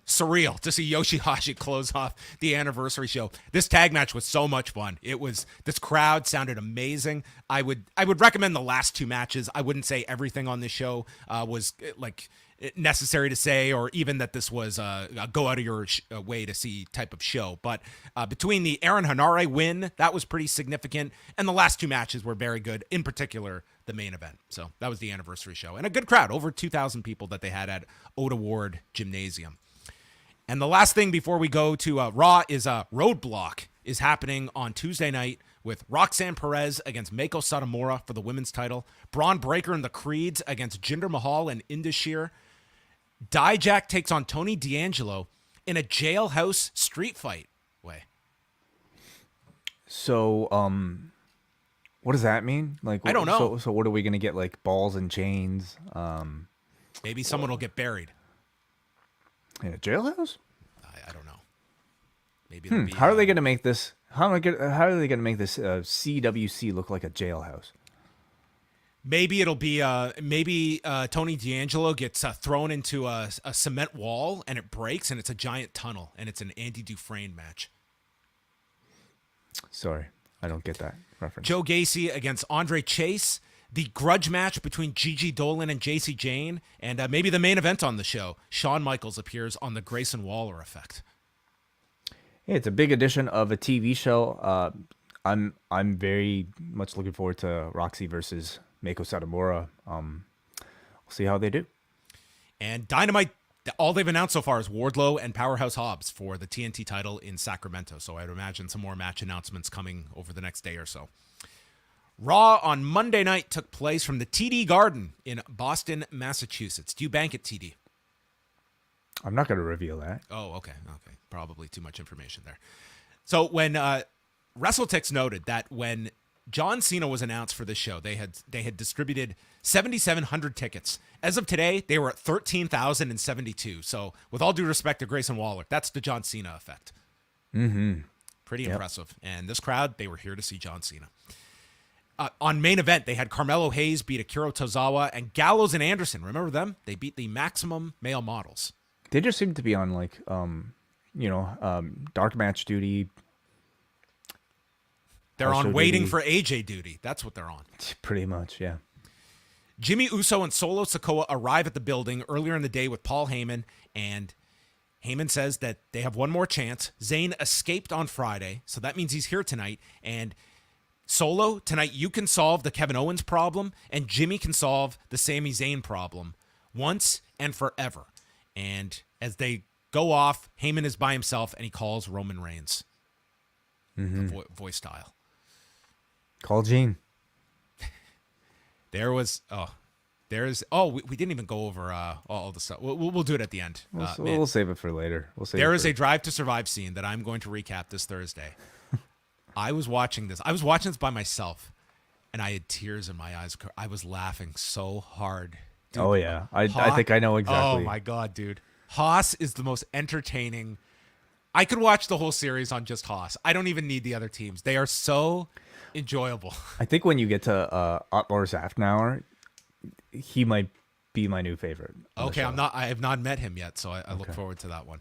Surreal to see Yoshihashi close off the anniversary show. This tag match was so much fun. This crowd sounded amazing. I would recommend the last two matches. I wouldn't say everything on this show was like necessary to say, or even that this was a go out of your way to see type of show. But between the Aaron Hanare win, that was pretty significant, and the last two matches were very good, in particular the main event. So that was the anniversary show, and a good crowd, over 2,000 people that they had at Oda Ward Gymnasium. And the last thing before we go to Raw is Roadblock is happening on Tuesday night with Roxanne Perez against Meiko Satomura for the women's title, Braun Breaker and the Creeds against Jinder Mahal and Indus Dijak takes on Tony D'Angelo in a jailhouse street fight way. So, what does that mean? Like, I don't know. So what are we going to get, like balls and chains? Maybe someone will get buried. In a jailhouse? I don't know. Maybe it'll be, how are they going to make this? How are they going to make this CWC look like a jailhouse? Maybe it'll be Tony D'Angelo gets thrown into a cement wall and it breaks and it's a giant tunnel and it's an Andy Dufresne match. Sorry, I don't get that reference. Joe Gacy against Andre Chase. The grudge match between Gigi Dolan and JC Jane, and maybe the main event on the show. Shawn Michaels appears on the Grayson Waller effect. Yeah, it's a big edition of a TV show. I'm very much looking forward to Roxy versus Meiko Satomura. We'll see how they do. And Dynamite, all they've announced so far is Wardlow and Powerhouse Hobbs for the TNT title in Sacramento. So I'd imagine some more match announcements coming over the next day or so. Raw on Monday night took place from the TD Garden in Boston, Massachusetts. Do you bank at TD? I'm not going to reveal that. Oh, okay. Probably too much information there. So when WrestleTix noted that when John Cena was announced for this show, they had distributed 7,700 tickets. As of today, they were at 13,072. So with all due respect to Grayson Waller, that's the John Cena effect. Mm-hmm. Pretty impressive. And this crowd, they were here to see John Cena. On main event, they had Carmelo Hayes beat Akira Tozawa and Gallows and Anderson. Remember them? They beat the Maximum Male Models. They just seem to be on like, dark match duty. They're on waiting for AJ duty. That's what they're on. Pretty much, yeah. Jimmy Uso and Solo Sikoa arrive at the building earlier in the day with Paul Heyman, and Heyman says that they have one more chance. Zayn escaped on Friday, so that means he's here tonight, and Solo, tonight you can solve the Kevin Owens problem, and Jimmy can solve the Sami Zayn problem once and forever. And as they go off, Heyman is by himself, and he calls Roman Reigns. Mm-hmm. The voice style. Call Gene. We didn't even go over all the stuff. We'll do it at the end. We'll save it for later. There is a Drive to Survive scene that I'm going to recap this Thursday. I was watching this by myself, and I had tears in my eyes. I was laughing so hard Oh yeah, I think I know exactly. Oh my god, dude. Haas is the most entertaining. I could watch the whole series on just Haas. I don't even need the other teams. They are so enjoyable. I think when you get to Otmar Zafnauer, he might be my new favorite. Okay, I have not met him yet, so I look forward to that one.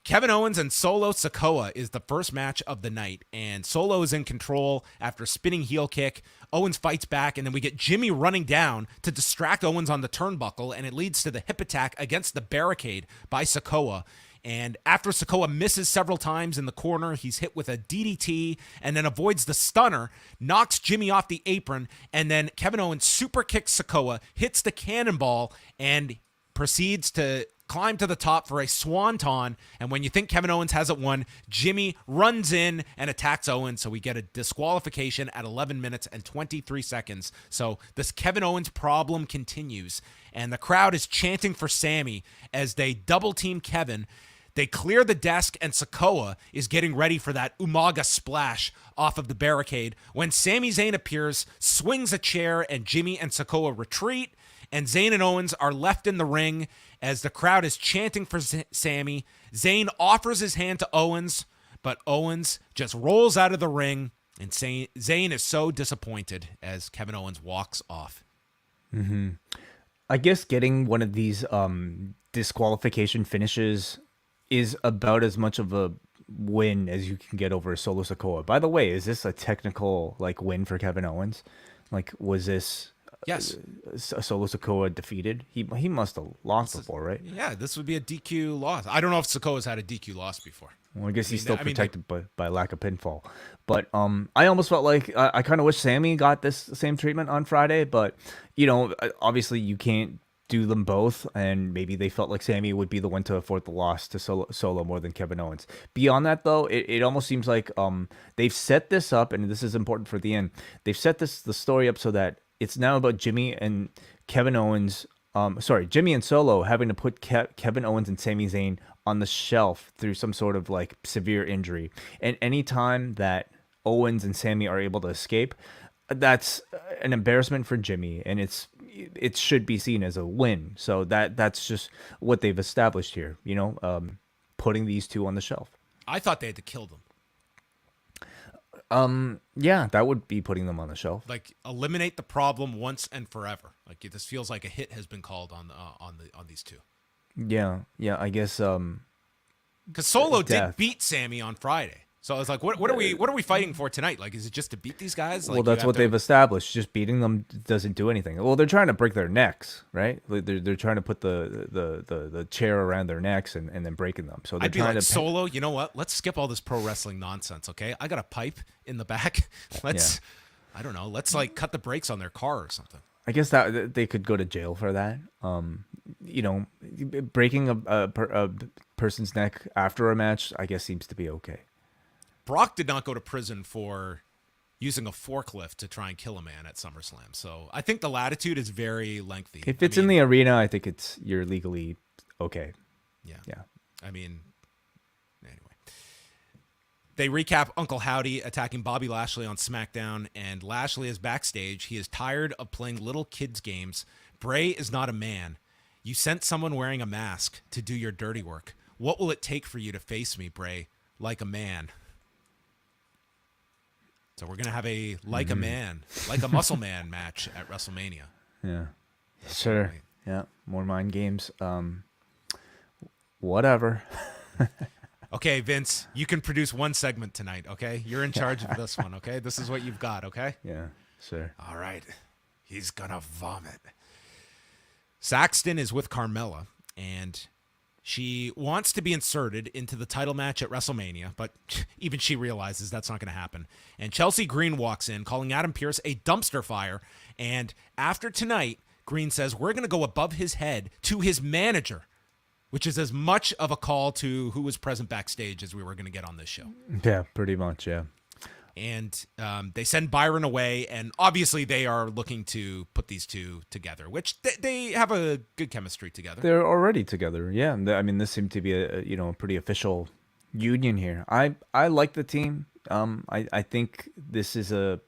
Kevin Owens and Solo Sikoa is the first match of the night, and Solo is in control after a spinning heel kick. Owens fights back, and then we get Jimmy running down to distract Owens on the turnbuckle, and it leads to the hip attack against the barricade by Sikoa. And after Sikoa misses several times in the corner, he's hit with a DDT and then avoids the stunner, knocks Jimmy off the apron, and then Kevin Owens super kicks Sikoa, hits the cannonball, and proceeds to climb to the top for a swanton. And when you think Kevin Owens has it won, Jimmy runs in and attacks Owens. So we get a disqualification at 11 minutes and 23 seconds. So this Kevin Owens problem continues. And the crowd is chanting for Sami as they double team Kevin. They clear the desk, and Sikoa is getting ready for that Umaga splash off of the barricade when Sami Zayn appears, swings a chair, and Jimmy and Sikoa retreat. And Zayn and Owens are left in the ring as the crowd is chanting for Sami. Zayn offers his hand to Owens, but Owens just rolls out of the ring, and Zayn is so disappointed as Kevin Owens walks off. Mm-hmm. I guess getting one of these disqualification finishes is about as much of a win as you can get over Solo Sikoa. By the way, is this a technical win for Kevin Owens? Was this... Yes. Solo Sikoa defeated? He must have lost before, right? Yeah, this would be a DQ loss. I don't know if Sikoa's had a DQ loss before. Well, I guess he's still protected by lack of pinfall. But I almost felt like I kind of wish Sami got this same treatment on Friday. But, obviously you can't do them both. And maybe they felt like Sami would be the one to afford the loss to Solo more than Kevin Owens. Beyond that, though, it almost seems like they've set this up, and this is important for the end. They've set the story up so that it's now about Jimmy and Kevin Owens. Jimmy and Solo having to put Kevin Owens and Sami Zayn on the shelf through some sort of severe injury. And anytime that Owens and Sami are able to escape, that's an embarrassment for Jimmy, and it should be seen as a win. So that's just what they've established here. Putting these two on the shelf. I thought they had to kill them. Yeah, that would be putting them on the shelf. Eliminate the problem once and forever. This feels like a hit has been called on these two. Yeah, I guess. Because Solo did beat Sami on Friday, so I was like, what are we fighting for tonight? Is it just to beat these guys? Well, that's what they've established. Just beating them doesn't do anything. Well, they're trying to break their necks, right? They're trying to put the chair around their necks and then breaking them. So they're trying to Solo. You know what? Let's skip all this pro wrestling nonsense. Okay, I got a pipe in the back. I don't know. Let's cut the brakes on their car or something. I guess that they could go to jail for that. Breaking a person's neck after a match, I guess, seems to be okay. Brock did not go to prison for using a forklift to try and kill a man at SummerSlam. So I think the latitude is very lengthy. If it's in the arena, I think you're legally okay. Yeah. Yeah. Anyway. They recap Uncle Howdy attacking Bobby Lashley on SmackDown, and Lashley is backstage. He is tired of playing little kids' games. Bray is not a man. You sent someone wearing a mask to do your dirty work. What will it take for you to face me, Bray, like a man? So we're going to have a a man, like a muscle man match at WrestleMania. Yeah. Sure. Right. Yeah. More mind games. Whatever. Okay, Vince, you can produce one segment tonight, okay? You're in charge of this one, okay? This is what you've got, okay? Yeah, sure. All right. He's going to vomit. Saxton is with Carmella, and she wants to be inserted into the title match at WrestleMania, but even she realizes that's not going to happen. And Chelsea Green walks in, calling Adam Pearce a dumpster fire. And after tonight, Green says, we're going to go above his head to his manager, which is as much of a call to who was present backstage as we were going to get on this show. Yeah, pretty much, yeah. And they send Byron away, and obviously they are looking to put these two together, which they have a good chemistry together. They're already together, yeah. I mean, this seemed to be a pretty official union here. I like the team. I think this is a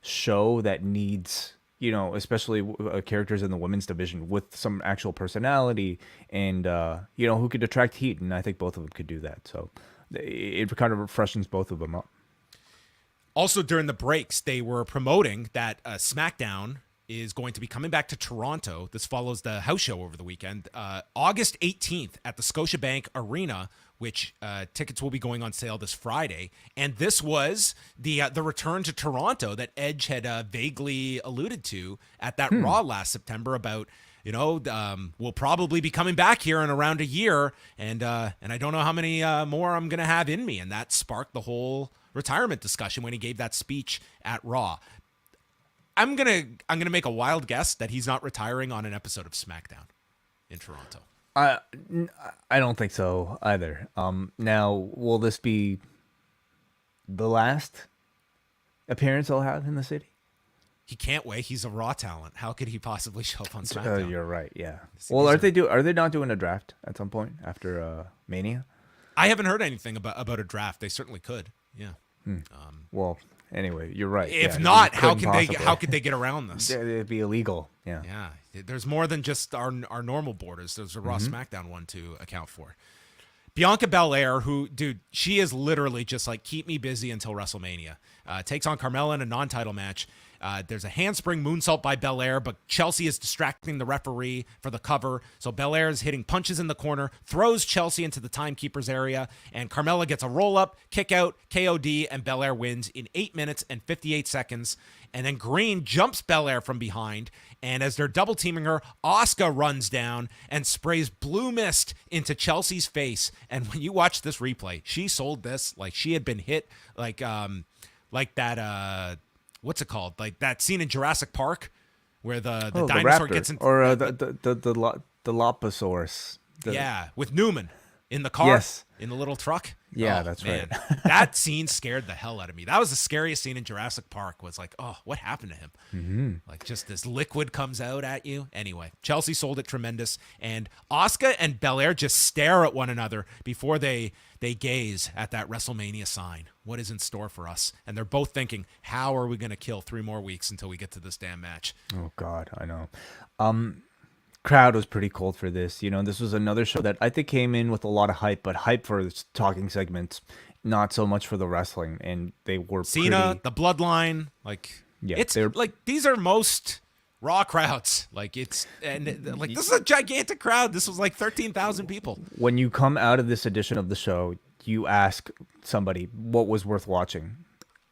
show that needs especially characters in the women's division with some actual personality and, who could attract heat. And I think both of them could do that. So it kind of freshens both of them up. Also, during the breaks, they were promoting that SmackDown is going to be coming back to Toronto. This follows the house show over the weekend, August 18th at the Scotiabank Arena, which tickets will be going on sale this Friday. And this was the return to Toronto that Edge had vaguely alluded to at that Raw last September about, we'll probably be coming back here in around a year, and I don't know how many more I'm going to have in me. And that sparked the whole retirement discussion when he gave that speech at Raw. I'm gonna make a wild guess that he's not retiring on an episode of SmackDown in Toronto. I don't think so either. Now, will this be the last appearance I'll have in the city? He can't wait. He's a Raw talent. How could he possibly show up on SmackDown? You're right. Yeah. Well, are they not doing a draft at some point after Mania? I haven't heard anything about a draft. They certainly could. Yeah. Well, anyway, you're right. If not, how could they get around this? It'd be illegal. Yeah. Yeah. There's more than just our normal borders. There's a Raw SmackDown one to account for. Bianca Belair, who, dude, she is literally just like, keep me busy until WrestleMania. Takes on Carmella in a non-title match. There's a handspring moonsault by Belair, but Chelsea is distracting the referee for the cover. So Belair is hitting punches in the corner, throws Chelsea into the timekeeper's area, and Carmella gets a roll-up, kick out, KOD, and Belair wins in 8 minutes and 58 seconds. And then Green jumps Belair from behind, and as they're double-teaming her, Asuka runs down and sprays blue mist into Chelsea's face. And when you watch this replay, she sold this like she had been hit like that, what's it called? Like that scene in Jurassic Park where the dinosaur gets into... Or the Dilophosaurus. Yeah, with Newman in the car, in the little truck. Yeah, that's right. That scene scared the hell out of me. That was the scariest scene in Jurassic Park, was like, oh, what happened to him? Mm-hmm. Like, just this liquid comes out at you. Anyway, Chelsea sold it tremendous. And Asuka and Belair just stare at one another before they gaze at that WrestleMania sign. What is in store for us? And they're both thinking, how are we going to kill 3 more weeks until we get to this damn match? Oh, God, I know. Crowd was pretty cold for this. This was another show that I think came in with a lot of hype, but hype for its talking segments, not so much for the wrestling. And they were Cena, the Bloodline, it's like these are most Raw crowds. This is a gigantic crowd. This was like 13,000 people. When you come out of this edition of the show, you ask somebody what was worth watching.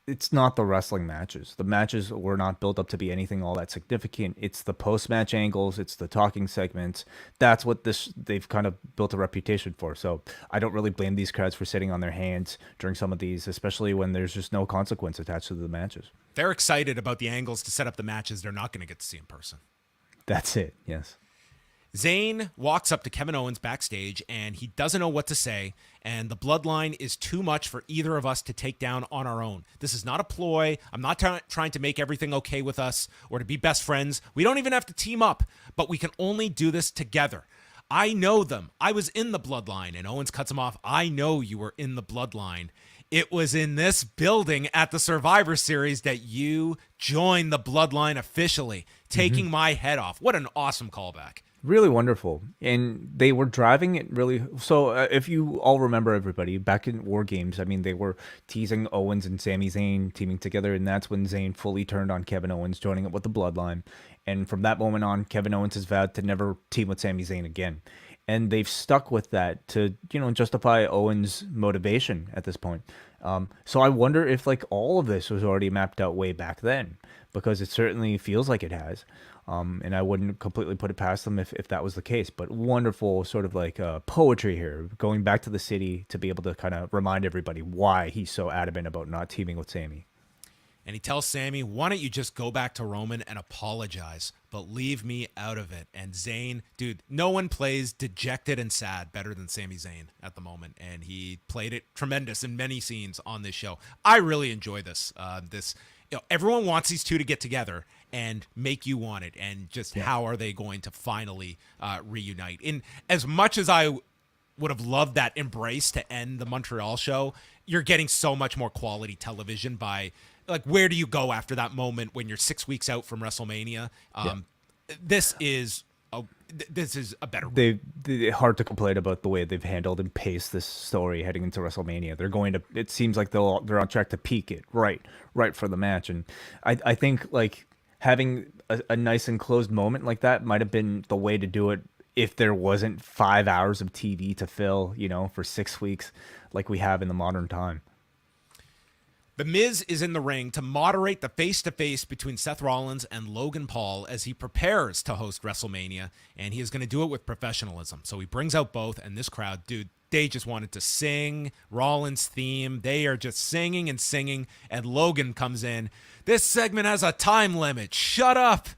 It's not the wrestling matches. The matches were not built up to be anything all that significant. It's the post-match angles. It's the talking segments. That's what they've kind of built a reputation for. So I don't really blame these crowds for sitting on their hands during some of these, especially when there's just no consequence attached to the matches. They're excited about the angles to set up the matches they're not going to get to see in person. That's it, yes. Zayn walks up to Kevin Owens backstage, and he doesn't know what to say, and the bloodline is too much for either of us to take down on our own. This is not a ploy. I'm not trying to make everything okay with us or to be best friends. We don't even have to team up, but we can only do this together. I know them. I was in the bloodline, and Owens cuts him off. I know you were in the bloodline. It was in this building at the Survivor Series that you joined the bloodline officially, taking my head off. What an awesome callback. Really wonderful. And they were driving it really. So if you all remember, everybody, back in War Games, I mean, they were teasing Owens and Sami Zayn teaming together. And that's when Zayn fully turned on Kevin Owens, joining up with the Bloodline. And from that moment on, Kevin Owens has vowed to never team with Sami Zayn again. And they've stuck with that to, justify Owens' motivation at this point. So I wonder if all of this was already mapped out way back then, because it certainly feels like it has. And I wouldn't completely put it past them if that was the case. But wonderful sort of poetry here, going back to the city to be able to kind of remind everybody why he's so adamant about not teaming with Sami. And he tells Sami, why don't you just go back to Roman and apologize, but leave me out of it. And Zayn, dude, no one plays dejected and sad better than Sami Zayn at the moment. And he played it tremendous in many scenes on this show. I really enjoy this. Everyone wants these two to get together and make you want it. And just how are they going to finally reunite? In as much as I would have loved that embrace to end the Montreal show, you're getting so much more quality television by like, where do you go after that moment when you're 6 weeks out from WrestleMania? This is a better. They hard to complain about the way they've handled and paced this story heading into WrestleMania. They're going to. It seems like they're on track to peak it right for the match, and I think like having a nice enclosed moment like that might have been the way to do it if there wasn't 5 hours of TV to fill, for 6 weeks like we have in the modern time. The Miz is in the ring to moderate the face-to-face between Seth Rollins and Logan Paul as he prepares to host WrestleMania, and he is going to do it with professionalism. So he brings out both, and this crowd, dude, they just wanted to sing Rollins' theme. They are just singing and singing, and Logan comes in. This segment has a time limit. Shut up.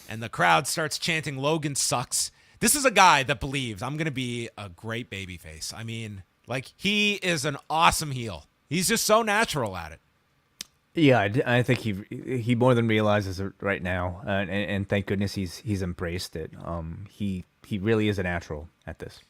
And the crowd starts chanting, Logan sucks. This is a guy that believes I'm going to be a great babyface. I mean, like, he is an awesome heel. He's just so natural at it. Yeah, I think he more than realizes it right now, and thank goodness he's embraced it. He really is a natural at this.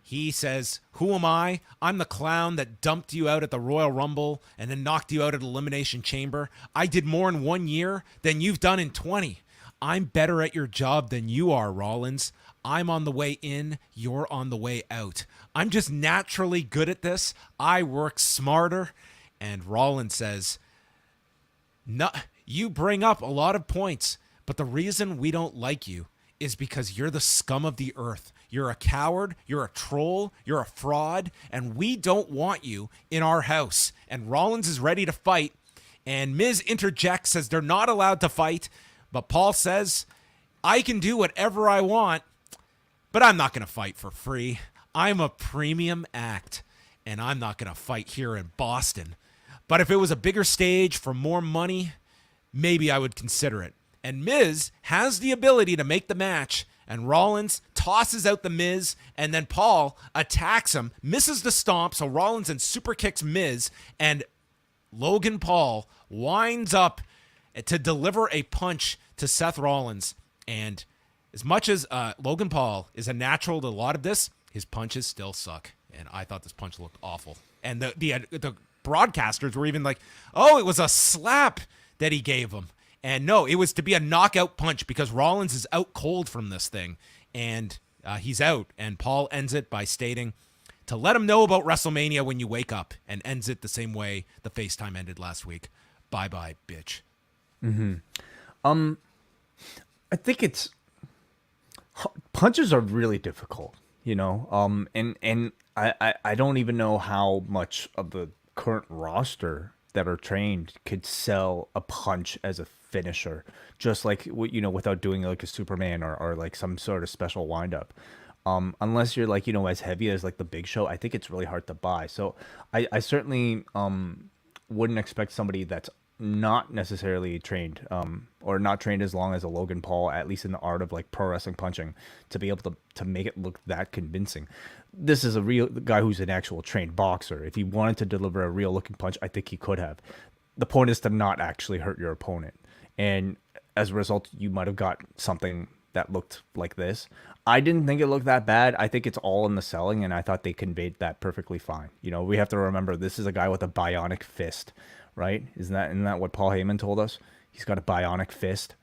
He says, who am I? I'm the clown that dumped you out at the Royal Rumble and then knocked you out at Elimination Chamber. I did more in 1 year than you've done in 20. I'm better at your job than you are, Rollins. I'm on the way in, you're on the way out. I'm just naturally good at this. I work smarter. And Rollins says, no, you bring up a lot of points, but the reason we don't like you is because you're the scum of the earth. You're a coward, you're a troll, you're a fraud, and we don't want you in our house. And Rollins is ready to fight, and Miz interjects, says they're not allowed to fight, but Paul says, I can do whatever I want, but I'm not going to fight for free. I'm a premium act, and I'm not going to fight here in Boston. But if it was a bigger stage for more money, maybe I would consider it. And Miz has the ability to make the match, and Rollins tosses out the Miz, and then Paul attacks him, misses the stomp, so Rollins and super kicks Miz, and Logan Paul winds up to deliver a punch to Seth Rollins. And as much as Logan Paul is a natural to a lot of this, his punches still suck. And I thought this punch looked awful. And the broadcasters were even like, oh, it was a slap that he gave him. And no, it was to be a knockout punch because Rollins is out cold from this thing. And he's out. And Paul ends it by stating to let him know about WrestleMania when you wake up, and ends it the same way the FaceTime ended last week. Bye-bye, bitch. Mm-hmm. I think it's punches are really difficult, and I don't even know how much of the current roster that are trained could sell a punch as a finisher, just like, without doing like a Superman or like some sort of special windup. Unless you're like, as heavy as like the Big Show, I think it's really hard to buy. So I certainly wouldn't expect somebody that's not necessarily trained or not trained as long as a Logan Paul, at least in the art of like pro wrestling punching, to be able to make it look that convincing. This is a real guy who's an actual trained boxer. If he wanted to deliver a real looking punch, I think he could have. The point is to not actually hurt your opponent, and as a result you might have got something that looked like this. I didn't think it looked that bad. I think it's all in the selling, and I thought they conveyed that perfectly fine. We have to remember this is a guy with a bionic fist, right? Isn't that what Paul Heyman told us? He's got a bionic fist.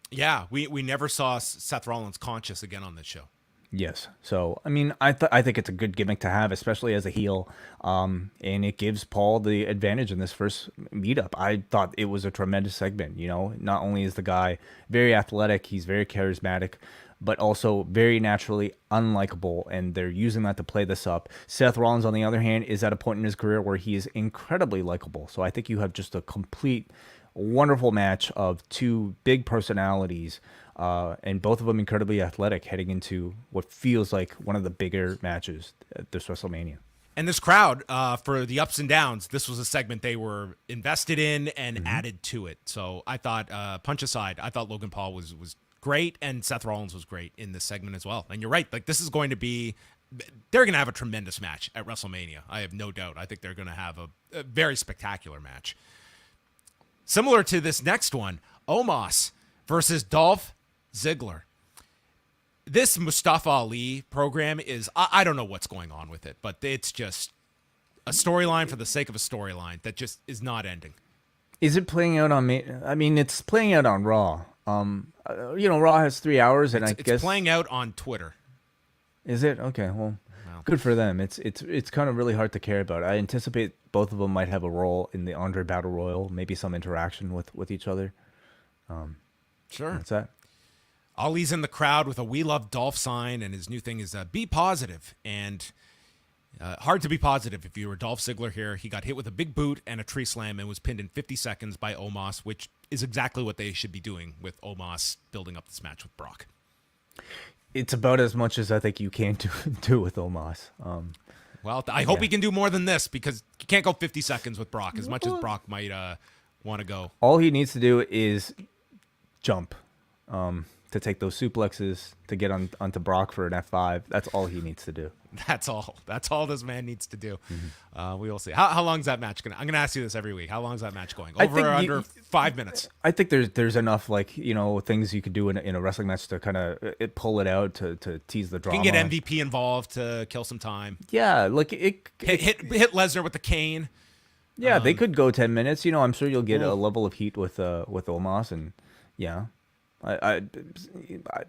Yeah, we never saw Seth Rollins conscious again on this show. Yes. So, I mean, I think it's a good gimmick to have, especially as a heel. And it gives Paul the advantage in this first meetup. I thought it was a tremendous segment. Not only is the guy very athletic, he's very charismatic, but also very naturally unlikable, and they're using that to play this up. Seth Rollins, on the other hand, is at a point in his career where he is incredibly likable. So I think you have just a complete, wonderful match of two big personalities, and both of them incredibly athletic, heading into what feels like one of the bigger matches at this WrestleMania. And this crowd, for the ups and downs, this was a segment they were invested in and added to it. So I thought, punch aside, I thought Logan Paul was great, and Seth Rollins was great in this segment as well. And you're right, like, this is going to be, they're going to have a tremendous match at WrestleMania. I have no doubt. I think they're going to have a very spectacular match. Similar to this next one, Omos versus Dolph Ziggler. This Mustafa Ali program is, I don't know what's going on with it, but it's just a storyline for the sake of a storyline that just is not ending. Is it playing out on me? I mean, it's playing out on Raw. Raw has 3 hours, and I guess it's playing out on Twitter. Is it? Okay, well, good for them. It's kind of really hard to care about. I anticipate both of them might have a role in the Andre Battle Royal, maybe some interaction with each other. Sure. What's that? Ali's in the crowd with a "We Love Dolph" sign, and his new thing is "Be positive." And hard to be positive if you were Dolph Ziggler here. He got hit with a big boot and a tree slam and was pinned in 50 seconds by Omos, which is exactly what they should be doing with Omos building up this match with Brock. It's about as much as I think you can do with Omos. Well, I hope he can do more than this, because you can't go 50 seconds with Brock, as much as Brock might want to go. All he needs to do is jump to take those suplexes, to get onto Brock for an F5. That's all he needs to do. That's all. That's all this man needs to do. We will see. How long is that match going to... I'm going to ask you this every week. How long is that match going? Over or under 5 minutes? I think there's enough, things you could do in a wrestling match to kind of pull it out, to tease the drama. You can get MVP involved to kill some time. Yeah, hit Lesnar with the cane. Yeah, they could go 10 minutes. I'm sure you'll get a level of heat with Omos, and yeah, I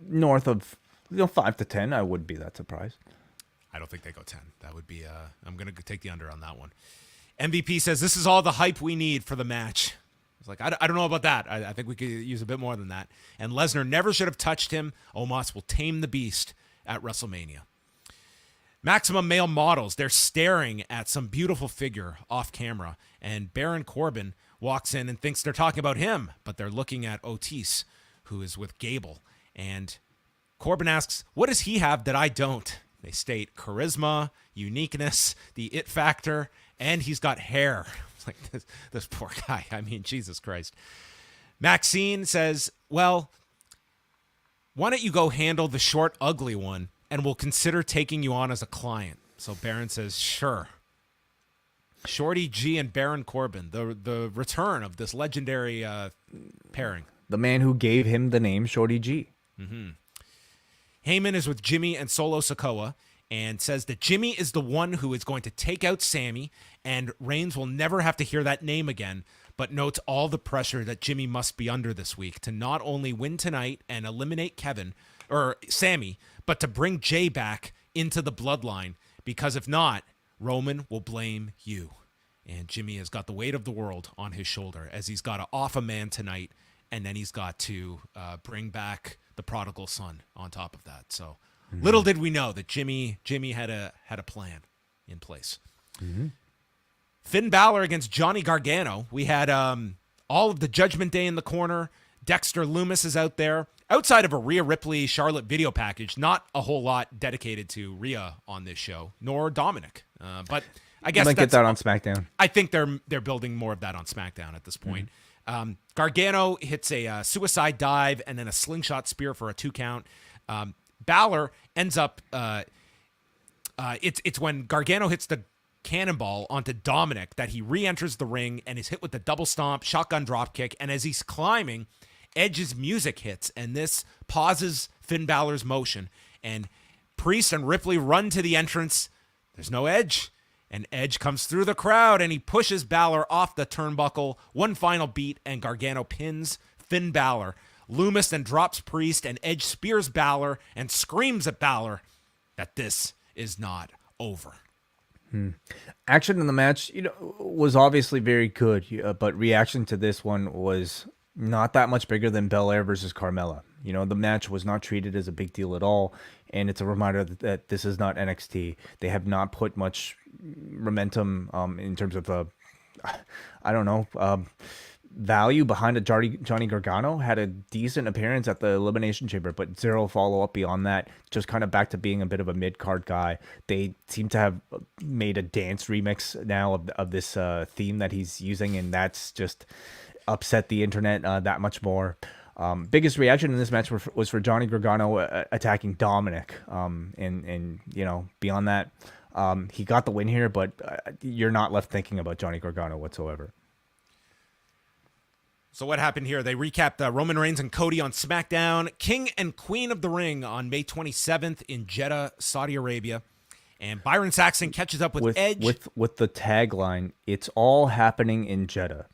north of 5 to 10, I wouldn't be that surprised. I don't think they go 10. That would be I'm going to take the under on that one. MVP says, this is all the hype we need for the match. It's like, I don't know about that. I think we could use a bit more than that. And Lesnar never should have touched him. Omos will tame the beast at WrestleMania. Maximum Male Models, they're staring at some beautiful figure off camera. And Baron Corbin walks in and thinks they're talking about him, but they're looking at Otis, who is with Gable. And Corbin asks, what does he have that I don't? They state charisma, uniqueness, the it factor, and he's got hair. Like this poor guy. I mean, Jesus Christ. Maxine says, well, why don't you go handle the short, ugly one, and we'll consider taking you on as a client. So Baron says, sure. Shorty G and Baron Corbin, the return of this legendary pairing. The man who gave him the name Shorty G. Mm-hmm. Heyman is with Jimmy and Solo Sikoa and says that Jimmy is the one who is going to take out Sami, and Reigns will never have to hear that name again, but notes all the pressure that Jimmy must be under this week to not only win tonight and eliminate Sami, but to bring Jay back into the bloodline, because if not, Roman will blame you. And Jimmy has got the weight of the world on his shoulder, as he's got to off a man tonight, and then he's got to bring back the prodigal son on top of that. So little did we know that Jimmy had a plan in place. Mm-hmm. Finn Balor against Johnny Gargano. We had all of the Judgment Day in the corner. Dexter Lumis is out there. Outside of a Rhea Ripley Charlotte video package, not a whole lot dedicated to Rhea on this show, nor Dominic. But I guess might get that on SmackDown. I think they're building more of that on SmackDown at this point. Mm-hmm. Gargano hits a suicide dive and then a slingshot spear for a 2 count. Balor ends up. It's when Gargano hits the cannonball onto Dominic that he re-enters the ring and is hit with the double stomp, shotgun dropkick, and as he's climbing, Edge's music hits, and this pauses Finn Balor's motion, and Priest and Ripley run to the entrance. There's no Edge, and Edge comes through the crowd, and he pushes Balor off the turnbuckle. One final beat, and Gargano pins Finn Balor. Lumis then drops Priest, and Edge spears Balor and screams at Balor that this is not over. Action in the match, was obviously very good, but reaction to this one was not that much bigger than Belair versus Carmella. The match was not treated as a big deal at all, and it's a reminder that this is not NXT. They have not put much momentum in terms of value behind a Johnny Gargano. Had a decent appearance at the Elimination Chamber, but zero follow-up beyond that. Just kind of back to being a bit of a mid-card guy. They seem to have made a dance remix now of this theme that he's using, and that's just upset the internet that much more. Biggest reaction in this match was for Johnny Gargano attacking Dominic. And beyond that, he got the win here, but you're not left thinking about Johnny Gargano whatsoever. So what happened here? They recapped Roman Reigns and Cody on SmackDown, King and Queen of the Ring on May 27th in Jeddah, Saudi Arabia. And Byron Saxton catches up with Edge. With the tagline, "It's all happening in Jeddah."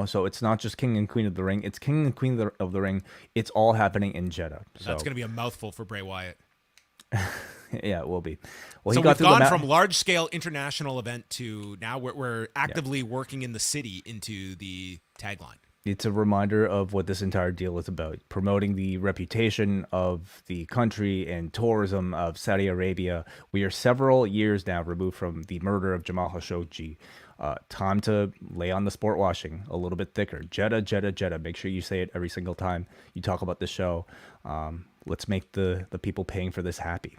So it's not just King and Queen of the Ring. It's King and Queen of the Ring. It's all happening in Jeddah. So. That's going to be a mouthful for Bray Wyatt. Yeah, it will be. Well, So we've gone from large-scale international event to now we're actively working in the city into the tagline. It's a reminder of what this entire deal is about, promoting the reputation of the country and tourism of Saudi Arabia. We are several years now removed from the murder of Jamal Khashoggi. Time to lay on the sport washing a little bit thicker. Jeddah, Jeddah, Jeddah. Make sure you say it every single time you talk about the show. Let's make the people paying for this happy.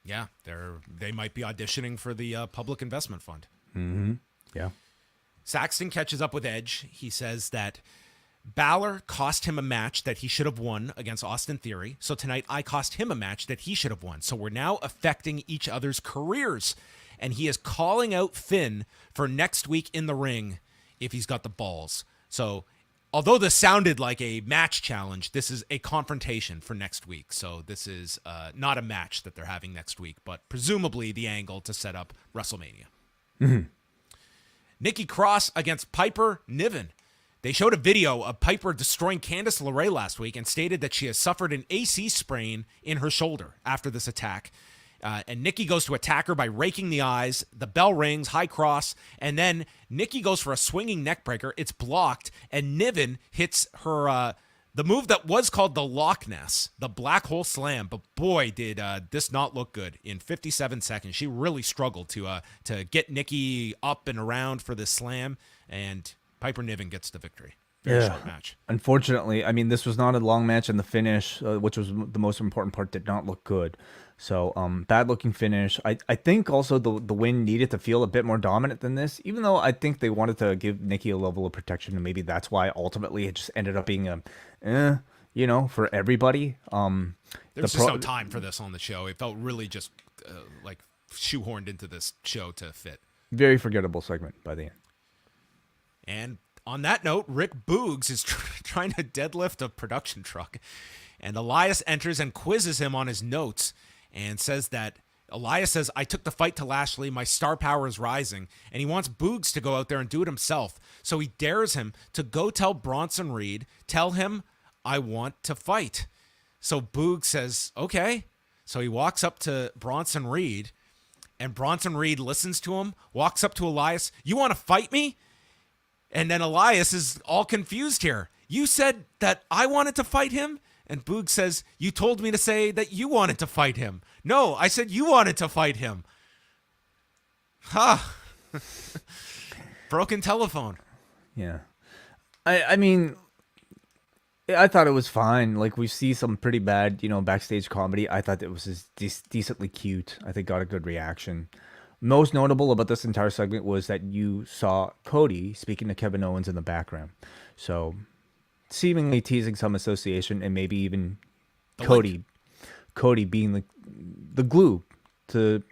Yeah, they might be auditioning for the Public Investment Fund. Mm-hmm. Yeah. Saxton catches up with Edge. He says that Balor cost him a match that he should have won against Austin Theory. So tonight I cost him a match that he should have won. So we're now affecting each other's careers. And he is calling out Finn for next week in the ring if he's got the balls. So although this sounded like a match challenge, this is a confrontation for next week. So this is not a match that they're having next week, but presumably the angle to set up WrestleMania. Mm-hmm. Nikki Cross against Piper Niven. They showed a video of Piper destroying Candice LeRae last week and stated that she has suffered an AC sprain in her shoulder after this attack. And Nikki goes to attack her by raking the eyes. The bell rings, high cross, and then Nikki goes for a swinging neck breaker. It's blocked, and Niven hits her the move that was called the Loch Ness, the black hole slam. But boy, did this not look good in 57 seconds. She really struggled to get Nikki up and around for this slam, and Piper Niven gets the victory. Very short match. Unfortunately, I mean, this was not a long match, and the finish, which was the most important part, did not look good. So, bad looking finish. I think also the win needed to feel a bit more dominant than this, even though I think they wanted to give Nikki a level of protection, and maybe that's why ultimately it just ended up being for everybody. There was just no time for this on the show. It felt really just like shoehorned into this show to fit. Very forgettable segment by the end. And on that note, Rick Boogs is trying to deadlift a production truck, and Elias enters and quizzes him on his notes and says that Elias says, "I took the fight to Lashley. My star power is rising," and he wants Boogs to go out there and do it himself. So he dares him to go tell Bronson Reed, tell him, "I want to fight." So Boogs says, "Okay." So he walks up to Bronson Reed, and Bronson Reed listens to him, walks up to Elias, "You want to fight me?" And then Elias is all confused here. "You said that I wanted to fight him?" And Boog says, "You told me to say that you wanted to fight him." "No, I said you wanted to fight him." Ha! Broken telephone. Yeah. I mean, I thought it was fine. Like, we see some pretty bad, backstage comedy. I thought it was decently cute. I think got a good reaction. Most notable about this entire segment was that you saw Cody speaking to Kevin Owens in the background. So, seemingly teasing some association, and maybe even Cody being the glue to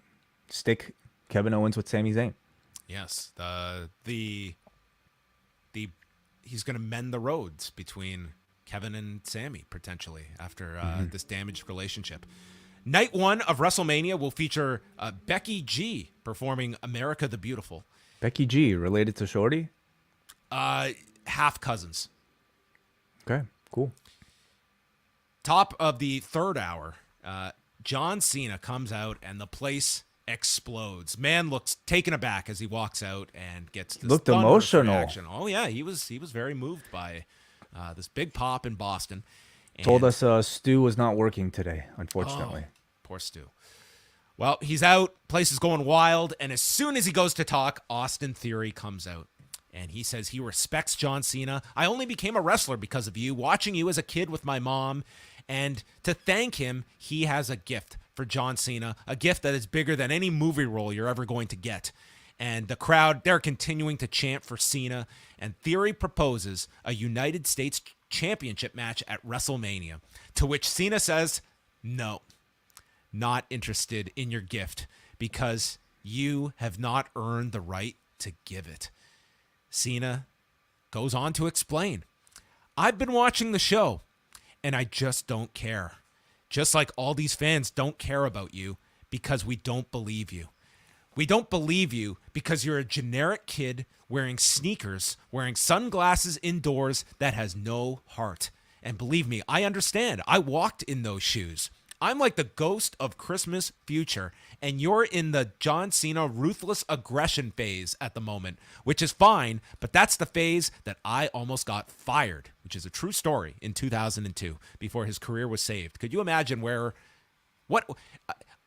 stick Kevin Owens with Sami Zayn. Yes, he's going to mend the roads between Kevin and Sami potentially after this damaged relationship. Night 1 of WrestleMania will feature Becky G performing America the Beautiful. Becky G, related to Shorty? Half cousins. Okay, cool. Top of the third hour, John Cena comes out and the place explodes. Man looks taken aback as he walks out and gets this looked emotional reaction. Oh yeah, he was very moved by this big pop in Boston. And told us Stu was not working today, unfortunately. Oh, poor Stu. Well, he's out. Place is going wild. And as soon as he goes to talk, Austin Theory comes out. And he says he respects John Cena. "I only became a wrestler because of you, watching you as a kid with my mom. And to thank him, he has a gift for John Cena, a gift that is bigger than any movie role you're ever going to get." And the crowd, they're continuing to chant for Cena. And Theory proposes a United States Championship match at WrestleMania, to which Cena says, "No, not interested in your gift because you have not earned the right to give it." Cena goes on to explain, "I've been watching the show and I just don't care. Just like all these fans don't care about you because we don't believe you. We don't believe you because you're a generic kid wearing sneakers, wearing sunglasses indoors that has no heart. And believe me, I understand. I walked in those shoes. I'm like the ghost of Christmas future, and you're in the John Cena ruthless aggression phase at the moment, which is fine, but that's the phase that I almost got fired, which is a true story, in 2002, before his career was saved. Could you imagine what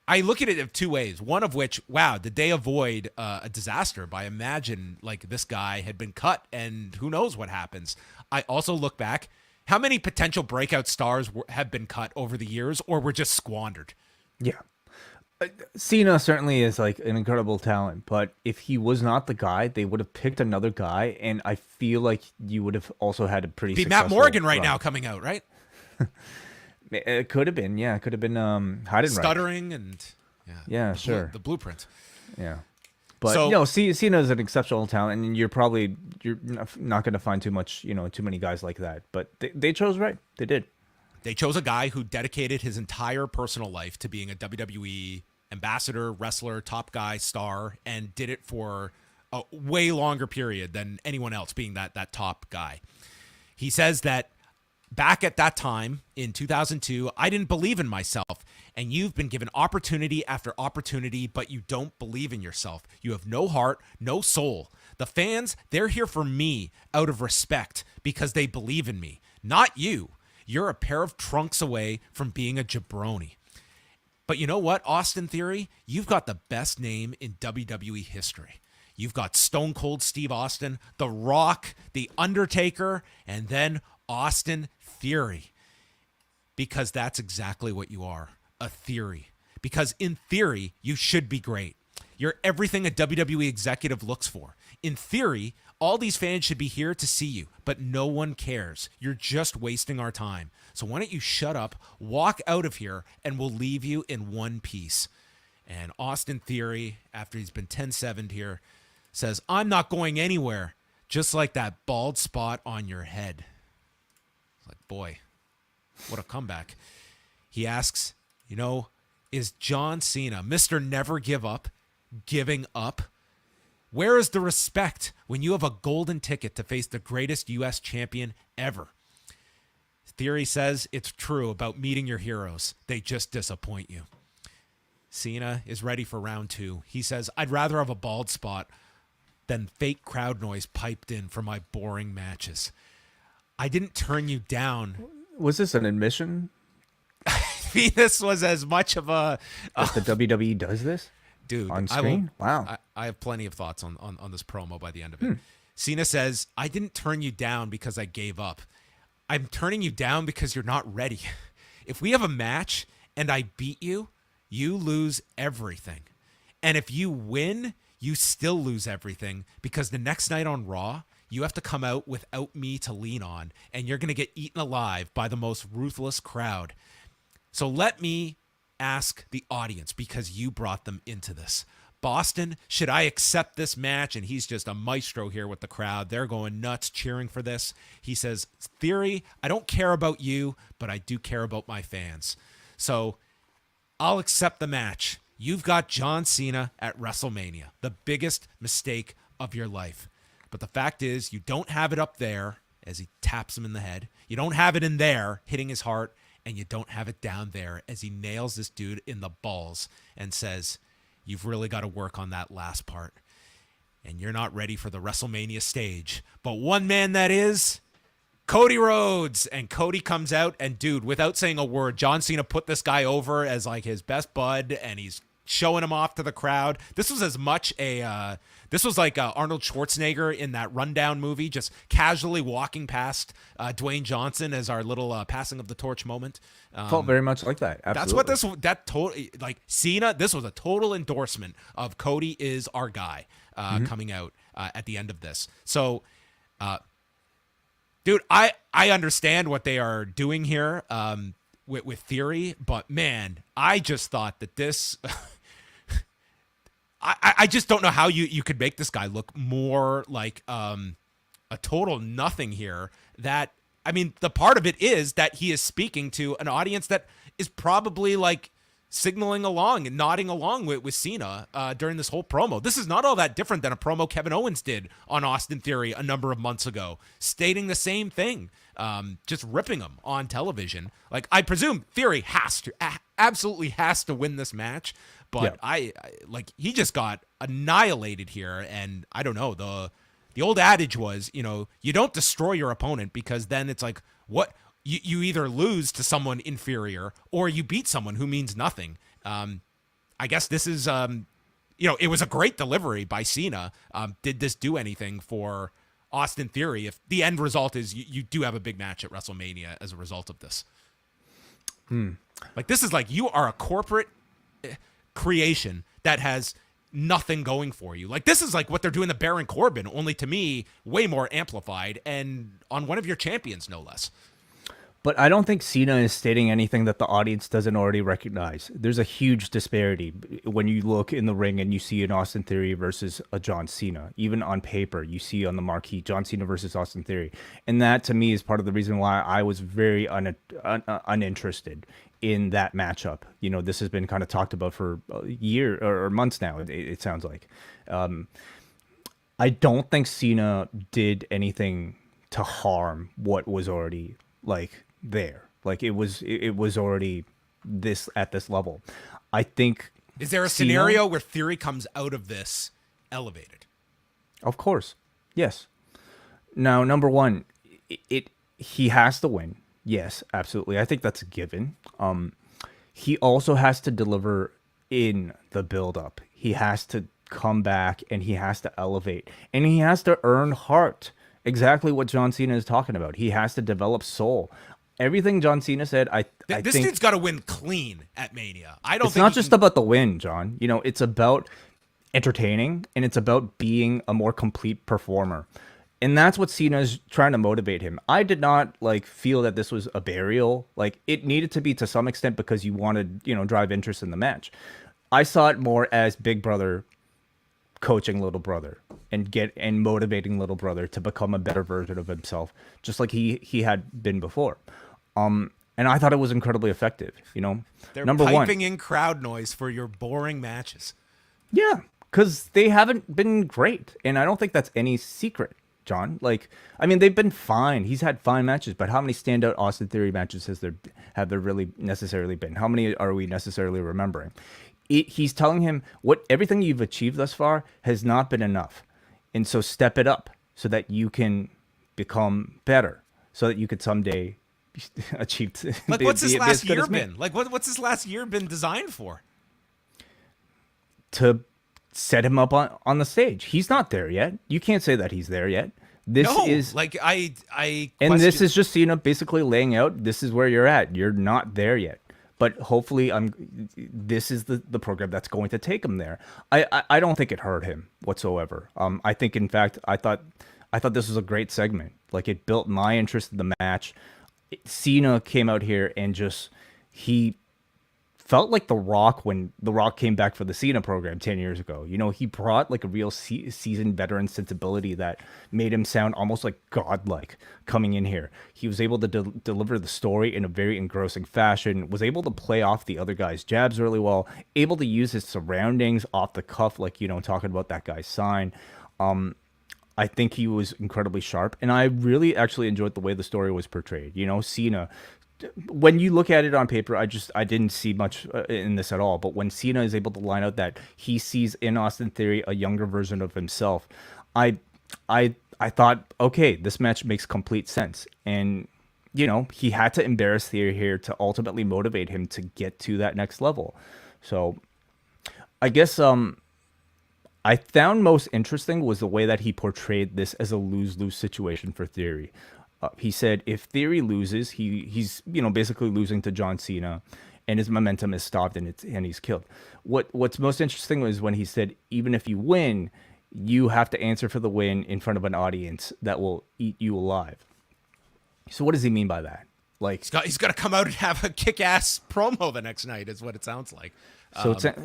I look at it two ways, one of which, wow, did they avoid a disaster by imagine like this guy had been cut and who knows what happens. I also look back, how many potential breakout stars have been cut over the years or were just squandered? Yeah. Cena certainly is like an incredible talent, but if he was not the guy, they would have picked another guy, and I feel like you would have also had a pretty Be successful Matt Morgan right run. now coming out, right? It could have been, yeah. It could have been Heidenreich. Stuttering and Yeah, sure. The blueprint. Yeah. But So- Cena is an exceptional talent, and you're not going to find too many guys like that. But they chose right. They did. They chose a guy who dedicated his entire personal life to being a WWE ambassador, wrestler, top guy, star, and did it for a way longer period than anyone else being that top guy. He says that back at that time in 2002, I didn't believe in myself, and you've been given opportunity after opportunity, but you don't believe in yourself. You have no heart, no soul. The fans, they're here for me out of respect because they believe in me, not you. You're a pair of trunks away from being a jabroni. But you know what, Austin Theory? You've got the best name in WWE history. You've got Stone Cold Steve Austin, The Rock, The Undertaker, and then Austin Theory. Because that's exactly what you are, a theory. Because in theory, you should be great. You're everything a WWE executive looks for. In theory, all these fans should be here to see you, but no one cares. You're just wasting our time. So why don't you shut up, walk out of here, and we'll leave you in one piece. And Austin Theory, after he's been 10-7'd here, says, I'm not going anywhere, just like that bald spot on your head. It's like, boy, what a comeback. He asks, is John Cena, Mr. Never Give Up, giving up? Where is the respect when you have a golden ticket to face the greatest U.S. champion ever? Theory says it's true about meeting your heroes. They just disappoint you. Cena is ready for round 2. He says, I'd rather have a bald spot than fake crowd noise piped in for my boring matches. I didn't turn you down. Was this an admission? This was as much of a... That the WWE does this? Dude, on screen? Wow. I have plenty of thoughts on this promo by the end of it. Cena says, I didn't turn you down because I gave up. I'm turning you down because you're not ready. If we have a match and I beat you, you lose everything. And if you win, you still lose everything because the next night on Raw, you have to come out without me to lean on, and you're going to get eaten alive by the most ruthless crowd. So let me ask the audience, because you brought them into this. Boston, should I accept this match? And he's just a maestro here with the crowd. They're going nuts cheering for this. He says, Theory, I don't care about you, but I do care about my fans. So I'll accept the match. You've got John Cena at WrestleMania, the biggest mistake of your life. But the fact is, you don't have it up there as he taps him in the head. You don't have it in there hitting his heart. And you don't have it down there as he nails this dude in the balls and says, you've really got to work on that last part. And you're not ready for the WrestleMania stage. But one man that is, Cody Rhodes. And Cody comes out, and dude, without saying a word, John Cena put this guy over as like his best bud, and he's showing him off to the crowd. This was as much this was like Arnold Schwarzenegger in that Rundown movie, just casually walking past Dwayne Johnson as our little passing of the torch moment. Felt very much like that. Absolutely. That's what Cena, this was a total endorsement of Cody is our guy coming out at the end of this. So, dude, I understand what they are doing here with Theory, but man, I just thought that this... I just don't know how you could make this guy look more like a total nothing here. That, I mean, the part of it is that he is speaking to an audience that is probably like signaling along and nodding along with Cena during this whole promo. This is not all that different than a promo Kevin Owens did on Austin Theory a number of months ago, stating the same thing, just ripping him on television. Like, I presume Theory absolutely has to win this match, but I he just got annihilated here, and I don't know, the old adage was, you don't destroy your opponent, because then it's like, what? You either lose to someone inferior or you beat someone who means nothing. I guess this is, it was a great delivery by Cena. Did this do anything for Austin Theory? If the end result is you do have a big match at WrestleMania as a result of this. Like, this is like, you are a corporate creation that has nothing going for you. Like, this is like what they're doing to Baron Corbin, only to me, way more amplified and on one of your champions, no less. But I don't think Cena is stating anything that the audience doesn't already recognize. There's a huge disparity when you look in the ring and you see an Austin Theory versus a John Cena. Even on paper, you see on the marquee John Cena versus Austin Theory. And that, to me, is part of the reason why I was very uninterested in that matchup. This has been kind of talked about for a year or months now, it sounds like. I don't think Cena did anything to harm what was already, there. It was already this at this level. I think. Is there a scenario where Theory comes out of this elevated? Of course. Yes. Now, number one, he has to win. Yes, absolutely. I think that's a given. He also has to deliver in the build-up. He has to come back and he has to elevate. And he has to earn heart. Exactly what John Cena is talking about. He has to develop soul. Everything John Cena said, I think this dude's got to win clean at Mania. It's not just about the win, John. It's about entertaining and it's about being a more complete performer. And that's what Cena's trying to motivate him. I did not feel that this was a burial. It needed to be to some extent because you wanted, drive interest in the match. I saw it more as big brother coaching little brother and motivating little brother to become a better version of himself, just like he had been before. And I thought it was incredibly effective. They're number piping one, in crowd noise for your boring matches. Yeah, because they haven't been great, and I don't think that's any secret, John. They've been fine. He's had fine matches, but how many standout Austin Theory matches have there really necessarily been? How many are we necessarily remembering? He's telling him everything you've achieved thus far has not been enough. And so step it up so that you can become better, so that you could someday achieve. What's this last year been? What's this last year been designed for? To set him up on the stage. He's not there yet. You can't say that he's there yet. This is and this is just basically laying out, this is where you're at. You're not there yet. But hopefully, this is the program that's going to take him there. I don't think it hurt him whatsoever. I think, in fact, I thought this was a great segment. It built my interest in the match. Cena came out here and he felt like The Rock when The Rock came back for the Cena program 10 years ago. He brought a real seasoned veteran sensibility that made him sound almost godlike coming in here. He was able to deliver the story in a very engrossing fashion, was able to play off the other guy's jabs really well, able to use his surroundings off the cuff, talking about that guy's sign. I think he was incredibly sharp, and I really actually enjoyed the way the story was portrayed. Cena, when you look at it on paper, I didn't see much in this at all. But when Cena is able to line out that he sees in Austin Theory a younger version of himself, I thought, okay, this match makes complete sense. And he had to embarrass Theory here to ultimately motivate him to get to that next level. So I guess I found most interesting was the way that he portrayed this as a lose-lose situation for Theory. He said if Theory loses, he's basically losing to John Cena, and his momentum is stopped and he's killed. What's most interesting was when he said even if you win, you have to answer for the win in front of an audience that will eat you alive. So what does he mean by that? He's got to come out and have a kick-ass promo the next night, is what it sounds like.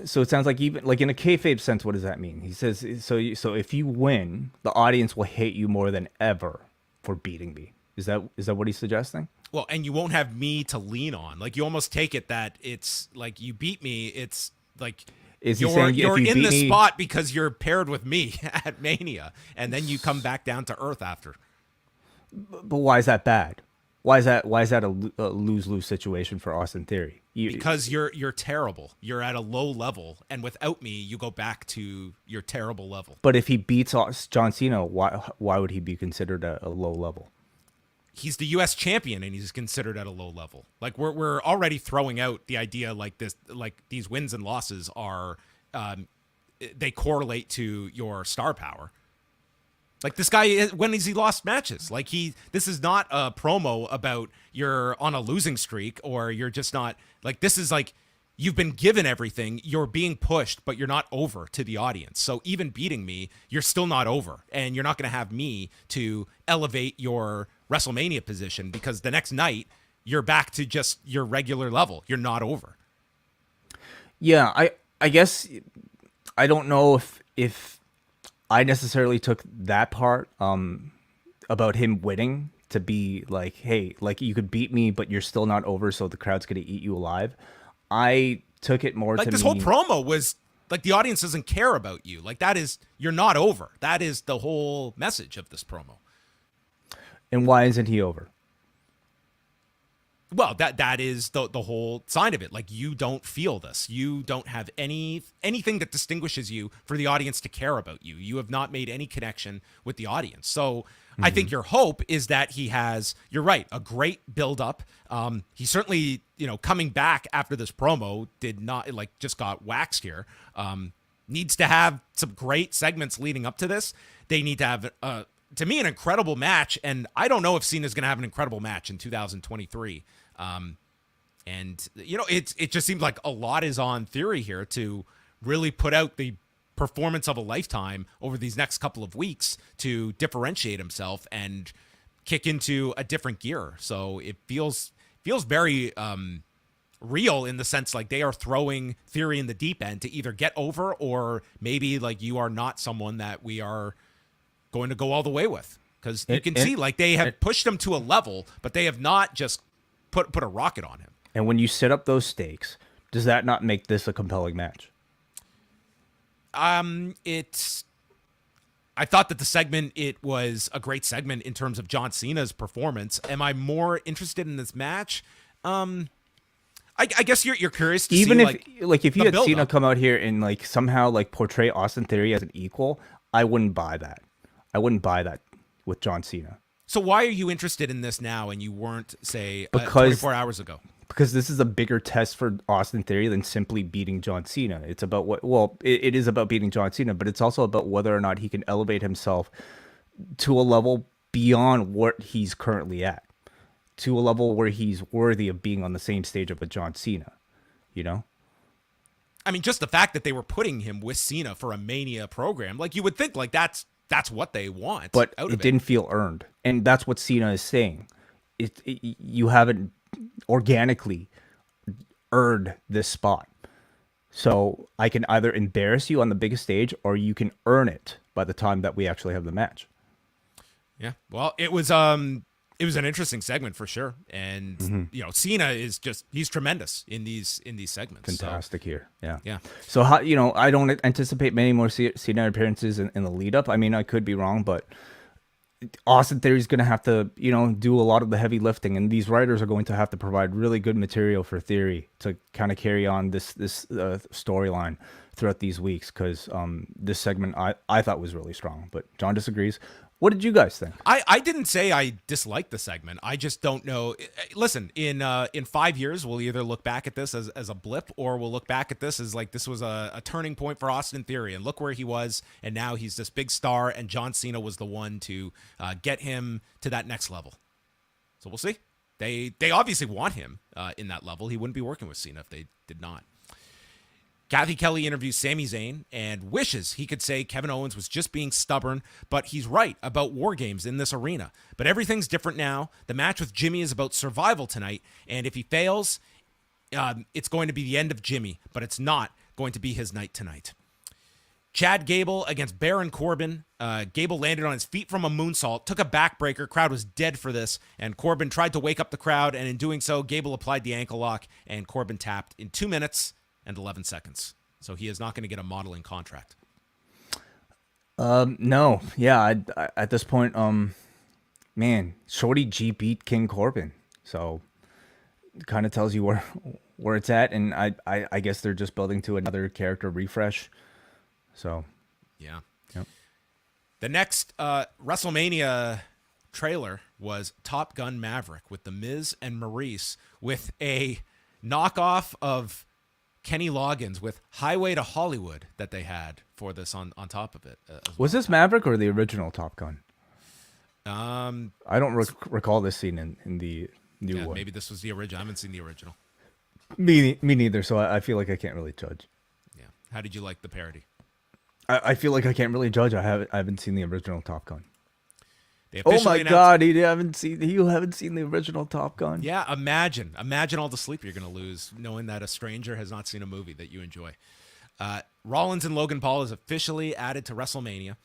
So it sounds like even in a kayfabe sense, what does that mean? He says so if you win, the audience will hate you more than ever for beating me. Is that what he's suggesting? Well, and you won't have me to lean on. Like, you almost take it that it's like you beat me. It's like Is he saying you're if you in beat this me, spot because you're paired with me at Mania, and then you come back down to earth after. but why is that bad? Why is that a lose-lose situation for Austin Theory? Because you're terrible. You're at a low level, and without me, you go back to your terrible level. But if he beats John Cena, why would he be considered a low level? He's the U.S. champion, and he's considered at a low level. Like, we're already throwing out the idea like this, like these wins and losses are, they correlate to your star power. Like, this guy, when has he lost matches? Like, this is not a promo about you're on a losing streak or you're just not, like, this is like, you've been given everything, you're being pushed, but you're not over to the audience. So even beating me, you're still not over, and you're not going to have me to elevate your WrestleMania position, because the next night you're back to just your regular level. You're not over. Yeah, I guess I don't know if I necessarily took that part about him winning to be like, hey, like, you could beat me, but you're still not over, so the crowd's gonna eat you alive. I took it more like to this mean, whole promo was like, the audience doesn't care about you. Like, that is, you're not over. That is the whole message of this promo. And why isn't he over? Well, that is the whole sign of it. Like, you don't feel this. You don't have anything that distinguishes you for the audience to care about you. You have not made any connection with the audience. So I think your hope is that he has, you're right, a great build-up. He certainly, coming back after this promo did not, like, just got waxed here. Needs to have some great segments leading up to this. They need to have, to me, an incredible match. And I don't know if Cena's going to have an incredible match in 2023. And it just seems like a lot is on Theory here to really put out the performance of a lifetime over these next couple of weeks to differentiate himself and kick into a different gear. So it feels very real, in the sense like they are throwing Theory in the deep end to either get over, or maybe like, you are not someone that we are going to go all the way with, because you can see like they have pushed him to a level, but they have not just put a rocket on him. And when you set up those stakes, does that not make this a compelling match? I thought that the segment, it was a great segment in terms of John Cena's performance. Am I more interested in this match? I guess you're curious to even see, if you had Cena build-up. come out here and like somehow like portray Austin Theory as an equal, I wouldn't buy that. I wouldn't buy that with John Cena. So why are you interested in this now and you weren't, say, Because 24 hours ago? Because this is a bigger test for Austin Theory than simply beating John Cena. It's about it is about beating John Cena, but it's also about whether or not he can elevate himself to a level beyond what he's currently at, to a level where he's worthy of being on the same stage of a John Cena, I mean, just the fact that they were putting him with Cena for a Mania program, like, you would think like that's what they want. But out it of didn't feel earned. And that's what Cena is saying. You haven't organically earned this spot. So I can either embarrass you on the biggest stage, or you can earn it by the time that we actually have the match. Yeah. Well, it was an interesting segment for sure. And Cena is he's tremendous in these segments. Fantastic here. Yeah. Yeah. So how, I don't anticipate many more Cena appearances in the lead up. I mean, I could be wrong, but Austin Theory is going to have to, do a lot of the heavy lifting, and these writers are going to have to provide really good material for Theory to kind of carry on this storyline throughout these weeks, because this segment I thought was really strong, but John disagrees. What did you guys think? I didn't say I disliked the segment. I just don't know. Listen, in 5 years, we'll either look back at this as a blip, or we'll look back at this as like this was a turning point for Austin Theory, and look where he was, and now he's this big star, and John Cena was the one to get him to that next level. So we'll see. They obviously want him in that level. He wouldn't be working with Cena if they did not. Kathy Kelly interviews Sami Zayn and wishes he could say Kevin Owens was just being stubborn, but he's right about war games in this arena. But everything's different now. The match with Jimmy is about survival tonight, and if he fails, it's going to be the end of Jimmy, but it's not going to be his night tonight. Chad Gable against Baron Corbin. Gable landed on his feet from a moonsault, took a backbreaker. Crowd was dead for this, and Corbin tried to wake up the crowd, and in doing so, Gable applied the ankle lock, and Corbin tapped in 2 minutes and 11 seconds. So he is not going to get a modeling contract. No. Yeah, at this point, man, Shorty G beat King Corbin. So it kind of tells you where it's at, and I guess they're just building to another character refresh. So, yeah. Yep. The next WrestleMania trailer was Top Gun Maverick with The Miz and Maurice with a knockoff of Kenny Loggins with Highway to Hollywood that they had for this on top of it. Was this Maverick or the original Top Gun? I don't recall this scene in the new one. Maybe this was the original. I haven't seen the original. Me neither, so I feel like I can't really judge. Yeah. How did you like the parody? I feel like I can't really judge. I haven't seen the original Top Gun. Oh my God, you haven't seen the original Top Gun? Yeah, imagine all the sleep you're going to lose knowing that a stranger has not seen a movie that you enjoy. Rollins and Logan Paul is officially added to WrestleMania.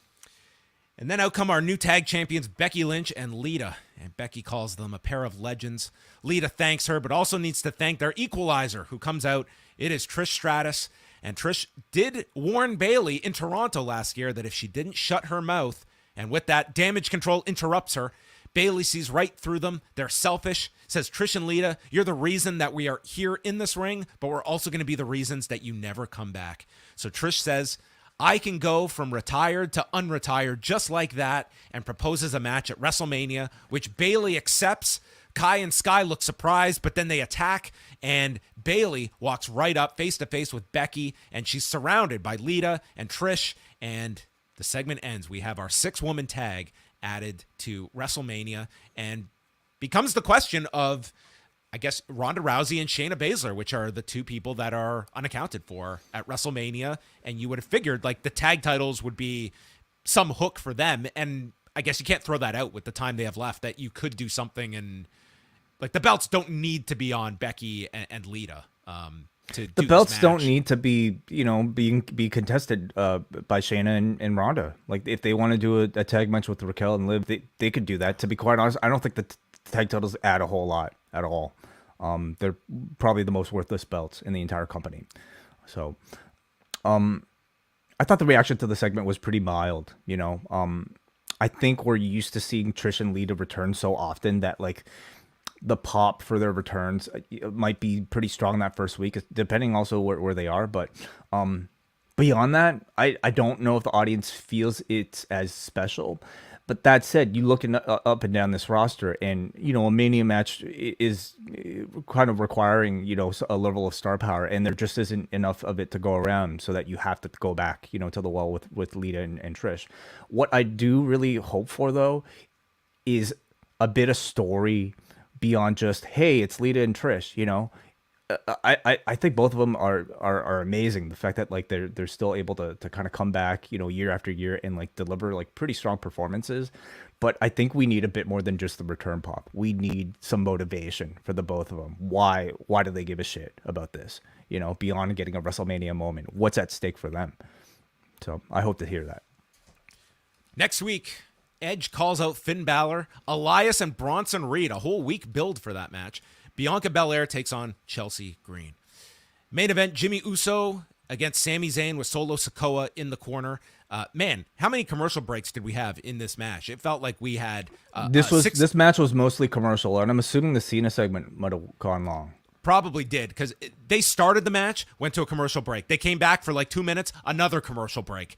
And then out come our new tag champions, Becky Lynch and Lita. And Becky calls them a pair of legends. Lita thanks her, but also needs to thank their equalizer who comes out. It is Trish Stratus. And Trish did warn Bayley in Toronto last year that if she didn't shut her mouth, and with that, Damage Control interrupts her, Bayley sees right through them. They're selfish. Says, Trish and Lita, you're the reason that we are here in this ring, but we're also going to be the reasons that you never come back. So Trish says, I can go from retired to unretired just like that, and proposes a match at WrestleMania, which Bayley accepts. Kai and Sky look surprised, but then they attack, and Bayley walks right up face-to-face with Becky, and she's surrounded by Lita and Trish, and the segment ends. We have our 6-woman tag added to WrestleMania, and becomes the question of, I guess, Ronda Rousey and Shayna Baszler, which are the two people that are unaccounted for at WrestleMania, and you would have figured, like, the tag titles would be some hook for them, and I guess you can't throw that out with the time they have left, that you could do something, and like the belts don't need to be on Becky and Lita. The belts don't need to be, be contested by Shayna and Ronda. Like if they want to do a tag match with Raquel and Liv, they could do that. To be quite honest, I don't think the tag titles add a whole lot at all. They're probably the most worthless belts in the entire company. So, I thought the reaction to the segment was pretty mild. I think we're used to seeing Trish and Lita return so often that like the pop for their returns might be pretty strong that first week, depending also where they are. But beyond that, I don't know if the audience feels it's as special. But that said, you look up and down this roster, and a Mania match is kind of requiring a level of star power, and there just isn't enough of it to go around, so that you have to go back to the well with Lita and Trish. What I do really hope for though is a bit of story beyond just, hey, it's Lita and Trish. I think both of them are amazing. The fact that like they're still able to kind of come back, year after year and like deliver like pretty strong performances. But I think we need a bit more than just the return pop. We need some motivation for the both of them. Why do they give a shit about this? Beyond getting a WrestleMania moment, what's at stake for them? So I hope to hear that. Next week, Edge calls out Finn Balor, Elias and Bronson Reed, a whole week build for that match. Bianca Belair takes on Chelsea Green. Main event, Jimmy Uso against Sami Zayn with Solo Sikoa in the corner. Man, how many commercial breaks did we have in this match? It felt like we had this match was mostly commercial, and I'm assuming the Cena segment might have gone long. Probably did, because they started the match, went to a commercial break. They came back for like 2 minutes, another commercial break.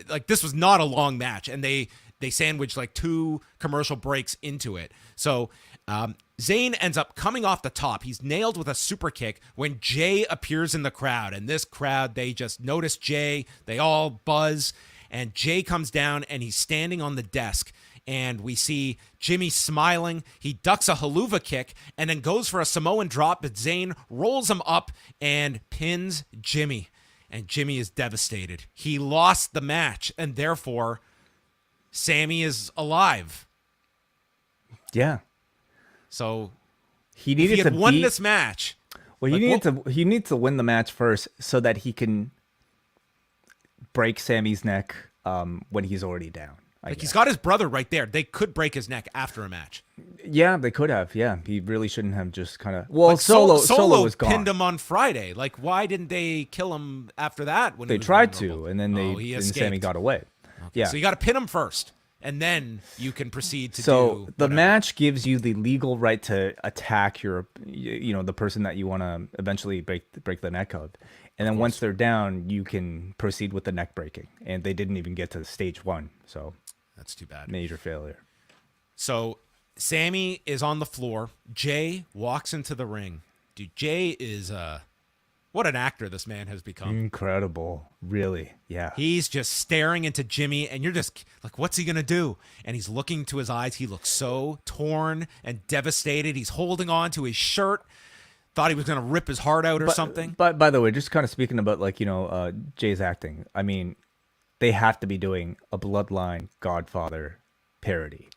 Like this was not a long match, and they sandwiched like 2 commercial breaks into it. So Zayn ends up coming off the top. He's nailed with a super kick when Jay appears in the crowd. And this crowd, they just notice Jay. They all buzz. And Jay comes down and he's standing on the desk. And we see Jimmy smiling. He ducks a haluva kick and then goes for a Samoan drop. But Zayn rolls him up and pins Jimmy. And Jimmy is devastated. He lost the match. And therefore, Sammy is alive. Yeah. So he needed to won beat this match. Well, he needs to win the match first so that he can break Sammy's neck when he's already down. He's got his brother right there. They could break his neck after a match. Yeah, they could have. Yeah, he really shouldn't have just kind of. Solo was gone. pinned him on Friday. Like, why didn't they kill him after that? When they tried to, and then Sammy got away. Okay. Yeah, so you got to pin him first, and then you can proceed to do. So the match gives you the legal right to attack the person that you want to eventually break the neck of. And then once they're down, you can proceed with the neck breaking. And they didn't even get to stage 1. So that's too bad. Major failure. So Sammy is on the floor. Jay walks into the ring. Dude, Jay is what an actor this man has become. Incredible. Really. Yeah. He's just staring into Jimmy, and you're just like, what's he going to do? And he's looking to his eyes. He looks so torn and devastated. He's holding on to his shirt. Thought he was going to rip his heart out or something. But by the way, just kind of speaking about Jay's acting, I mean, they have to be doing a Bloodline Godfather parody.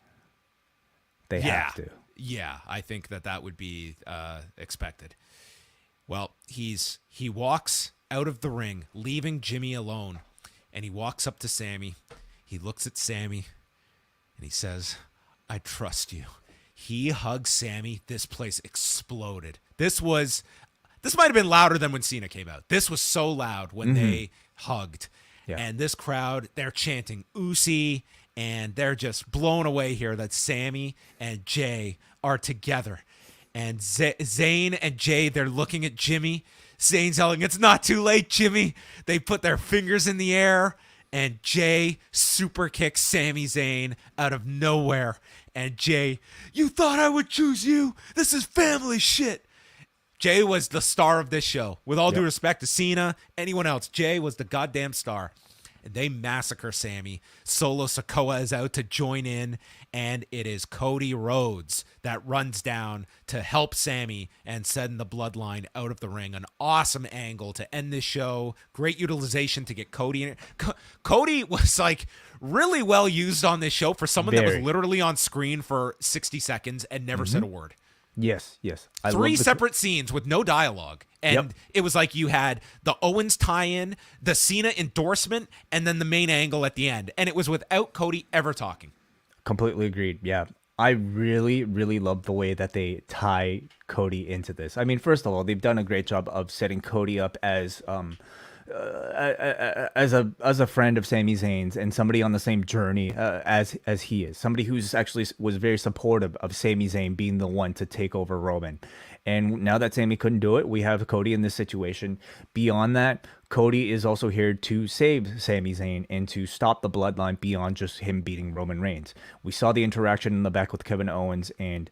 They have to. Yeah, I think that would be expected. Well, he walks out of the ring, leaving Jimmy alone, and he walks up to Sammy. He looks at Sammy, and he says, "I trust you." He hugs Sammy. This place exploded. This might have been louder than when Cena came out. This was so loud when they hugged. Yeah. And this crowd, they're chanting Usi, and they're just blown away here that Sammy and Jay are together. And Zayn and Jay, they're looking at Jimmy. Zayn's yelling, "It's not too late, Jimmy." They put their fingers in the air, and Jay super kicks Sami Zayn out of nowhere. And Jay, "You thought I would choose you? This is family shit." Jay was the star of this show. With all due respect to Cena, anyone else, Jay was the goddamn star. And they massacre Sammy. Solo Sikoa is out to join in, and it is Cody Rhodes that runs down to help Sammy and send the Bloodline out of the ring. An awesome angle to end this show. Great utilization to get Cody in it. Cody was like really well used on this show for someone that was literally on screen for 60 seconds and never said a word. Yes. Three separate scenes with no dialogue. And it was like you had the Owens tie-in, the Cena endorsement, and then the main angle at the end. And it was without Cody ever talking. Completely agreed. Yeah. I really, really love the way that they tie Cody into this. I mean, first of all, they've done a great job of setting Cody up as a friend of Sami Zayn's and somebody on the same journey as he is. Somebody who's actually was very supportive of Sami Zayn being the one to take over Roman. And now that Sami couldn't do it, we have Cody in this situation. Beyond that, Cody is also here to save Sami Zayn and to stop the bloodline beyond just him beating Roman Reigns. We saw the interaction in the back with Kevin Owens, and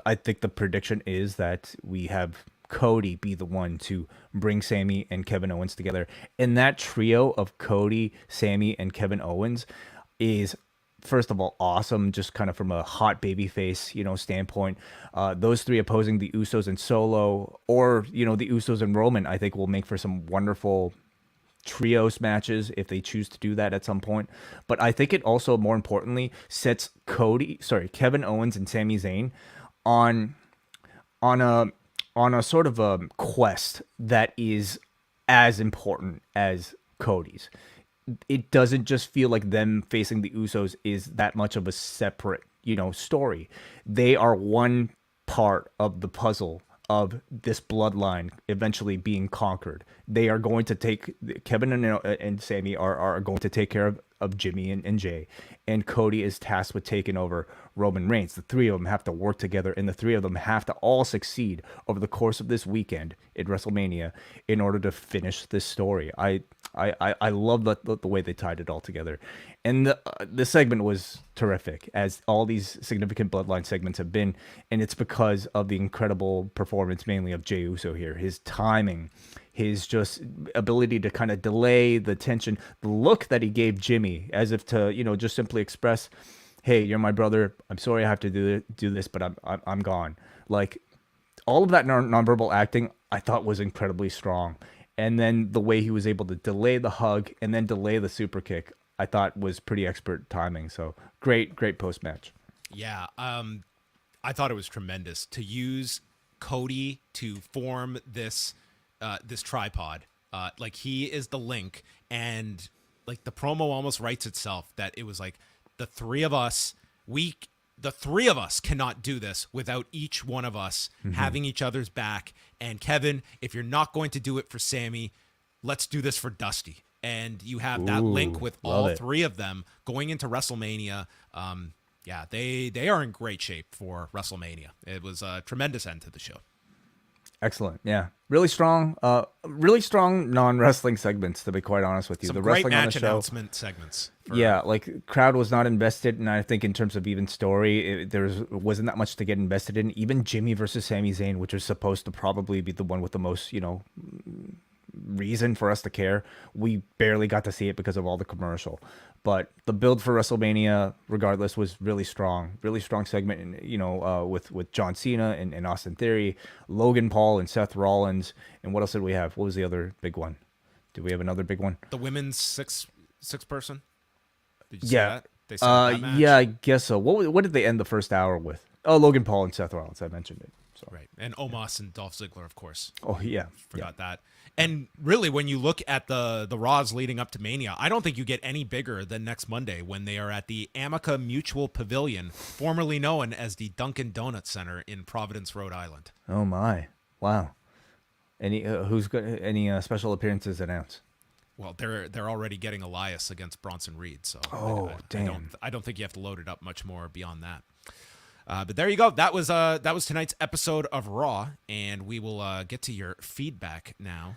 I think the prediction is that we have Cody be the one to bring Sami and Kevin Owens together. And that trio of Cody, Sami, and Kevin Owens is, first of all, awesome, just kind of from a hot babyface, standpoint. Those three opposing the Usos and Solo, or, the Usos and Roman, I think will make for some wonderful trios matches if they choose to do that at some point. But I think it also, more importantly, sets Kevin Owens and Sami Zayn on a sort of a quest that is as important as Cody's. It doesn't just feel like them facing the Usos is that much of a separate, story. They are one part of the puzzle of this bloodline eventually being conquered. They are going to take Kevin and Sami are going to take care of Jimmy and Jay, and Cody is tasked with taking over Roman Reigns. The three of them have to work together, and the three of them have to all succeed over the course of this weekend at WrestleMania in order to finish this story. I love the way they tied it all together, and the segment was terrific, as all these significant bloodline segments have been, and it's because of the incredible performance mainly of Jey Uso here. His timing, his just ability to kind of delay the tension, the look that he gave Jimmy as if to, just simply express, "Hey, you're my brother. I'm sorry I have to do this, but I'm gone." Like, all of that nonverbal acting, I thought was incredibly strong. And then the way he was able to delay the hug and then delay the super kick, I thought was pretty expert timing. So great post-match. Yeah, I thought it was tremendous to use Cody to form this tripod. Like, he is the link, and like the promo almost writes itself, that it was like the three of us cannot do this without each one of us having each other's back. And Kevin, if you're not going to do it for Sami, let's do this for Dusty. And you have that link with all three of them going into WrestleMania. Yeah, they are in great shape for WrestleMania. It was a tremendous end to the show. Excellent. Yeah. Really strong non-wrestling segments, to be quite honest with you. Some the great wrestling match on the show, announcement segments. Yeah, like crowd was not invested, and I think in terms of even story, wasn't that much to get invested in. Even Jimmy versus Sami Zayn, which was supposed to probably be the one with the most, reason for us to care, we barely got to see it because of all the commercial. But the build for WrestleMania, regardless, was really strong. Really strong segment, with John Cena and Austin Theory, Logan Paul and Seth Rollins, and what else did we have? What was the other big one? Did we have another big one? The women's six person. Did you see that? They set that match? Yeah, I guess so. What did they end the first hour with? Oh, Logan Paul and Seth Rollins. I mentioned it. So. Right, and Omos and Dolph Ziggler, of course. Oh yeah, forgot that. And really, when you look at the Raws leading up to Mania, I don't think you get any bigger than next Monday when they are at the Amica Mutual Pavilion, formerly known as the Dunkin' Donuts Center in Providence, Rhode Island. Oh my! Wow. Any any special appearances announced? Well, they're already getting Elias against Bronson Reed, so damn. I don't think you have to load it up much more beyond that. But there you go. That was tonight's episode of Raw, and we will get to your feedback now.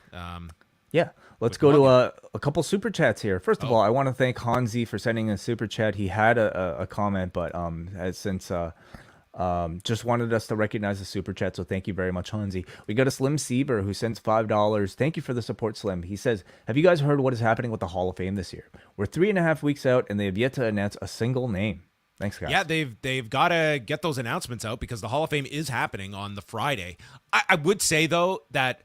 Yeah, let's go to a couple super chats here. First of all, I want to thank Hansi for sending a super chat. He had a comment, but has since just wanted us to recognize the super chat. So thank you very much, Hansi. We got a Slim Sieber who sends $5. Thank you for the support, Slim. He says, "Have you guys heard what is happening with the Hall of Fame this year? We're 3.5 weeks out, and they have yet to announce a single name." Thanks, guys. Yeah, they've got to get those announcements out because the Hall of Fame is happening on the Friday. I would say, though, that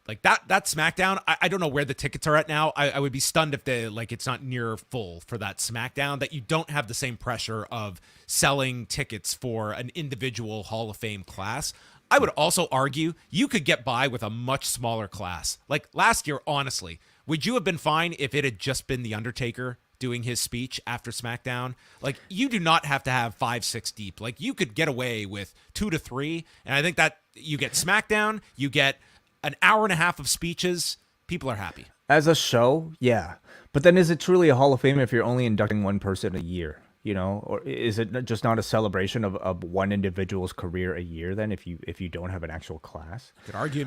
like that SmackDown, I don't know where the tickets are at now. I would be stunned if it's not near full for that SmackDown, that you don't have the same pressure of selling tickets for an individual Hall of Fame class. I would also argue you could get by with a much smaller class. Like last year, honestly, would you have been fine if it had just been The Undertaker doing his speech after SmackDown? Like, you do not have to have 5-6 deep. Like, you could get away with 2 to 3, and I think that you get SmackDown, you get an hour and a half of speeches, people are happy. As a show, yeah. But then is it truly a Hall of Fame if you're only inducting one person a year? Or is it just not a celebration of one individual's career a year then if you don't have an actual class? You could argue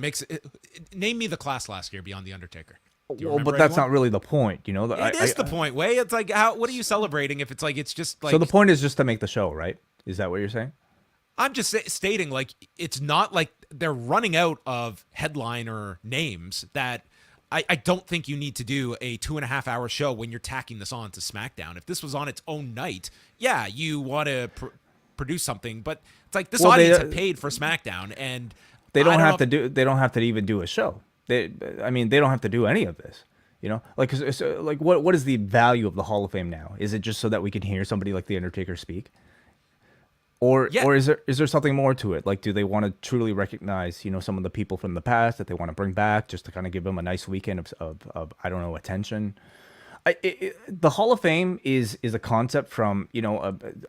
name me the class last year beyond The Undertaker. Well, but that's not really the point, It is the point, Way. It's like, what are you celebrating if it's like, it's just like... So the point is just to make the show, right? Is that what you're saying? I'm just stating, like, it's not like they're running out of headliner names that I don't think you need to do a 2.5 hour show when you're tacking this on to SmackDown. If this was on its own night, yeah, you want to produce something, but it's like this audience had paid for SmackDown, and they don't have to even do a show. They don't have to do any of this, Like, what is the value of the Hall of Fame now? Is it just so that we can hear somebody like The Undertaker speak, or is there something more to it? Like, do they want to truly recognize, some of the people from the past that they want to bring back just to kind of give them a nice weekend of I don't know, attention? The Hall of Fame is a concept from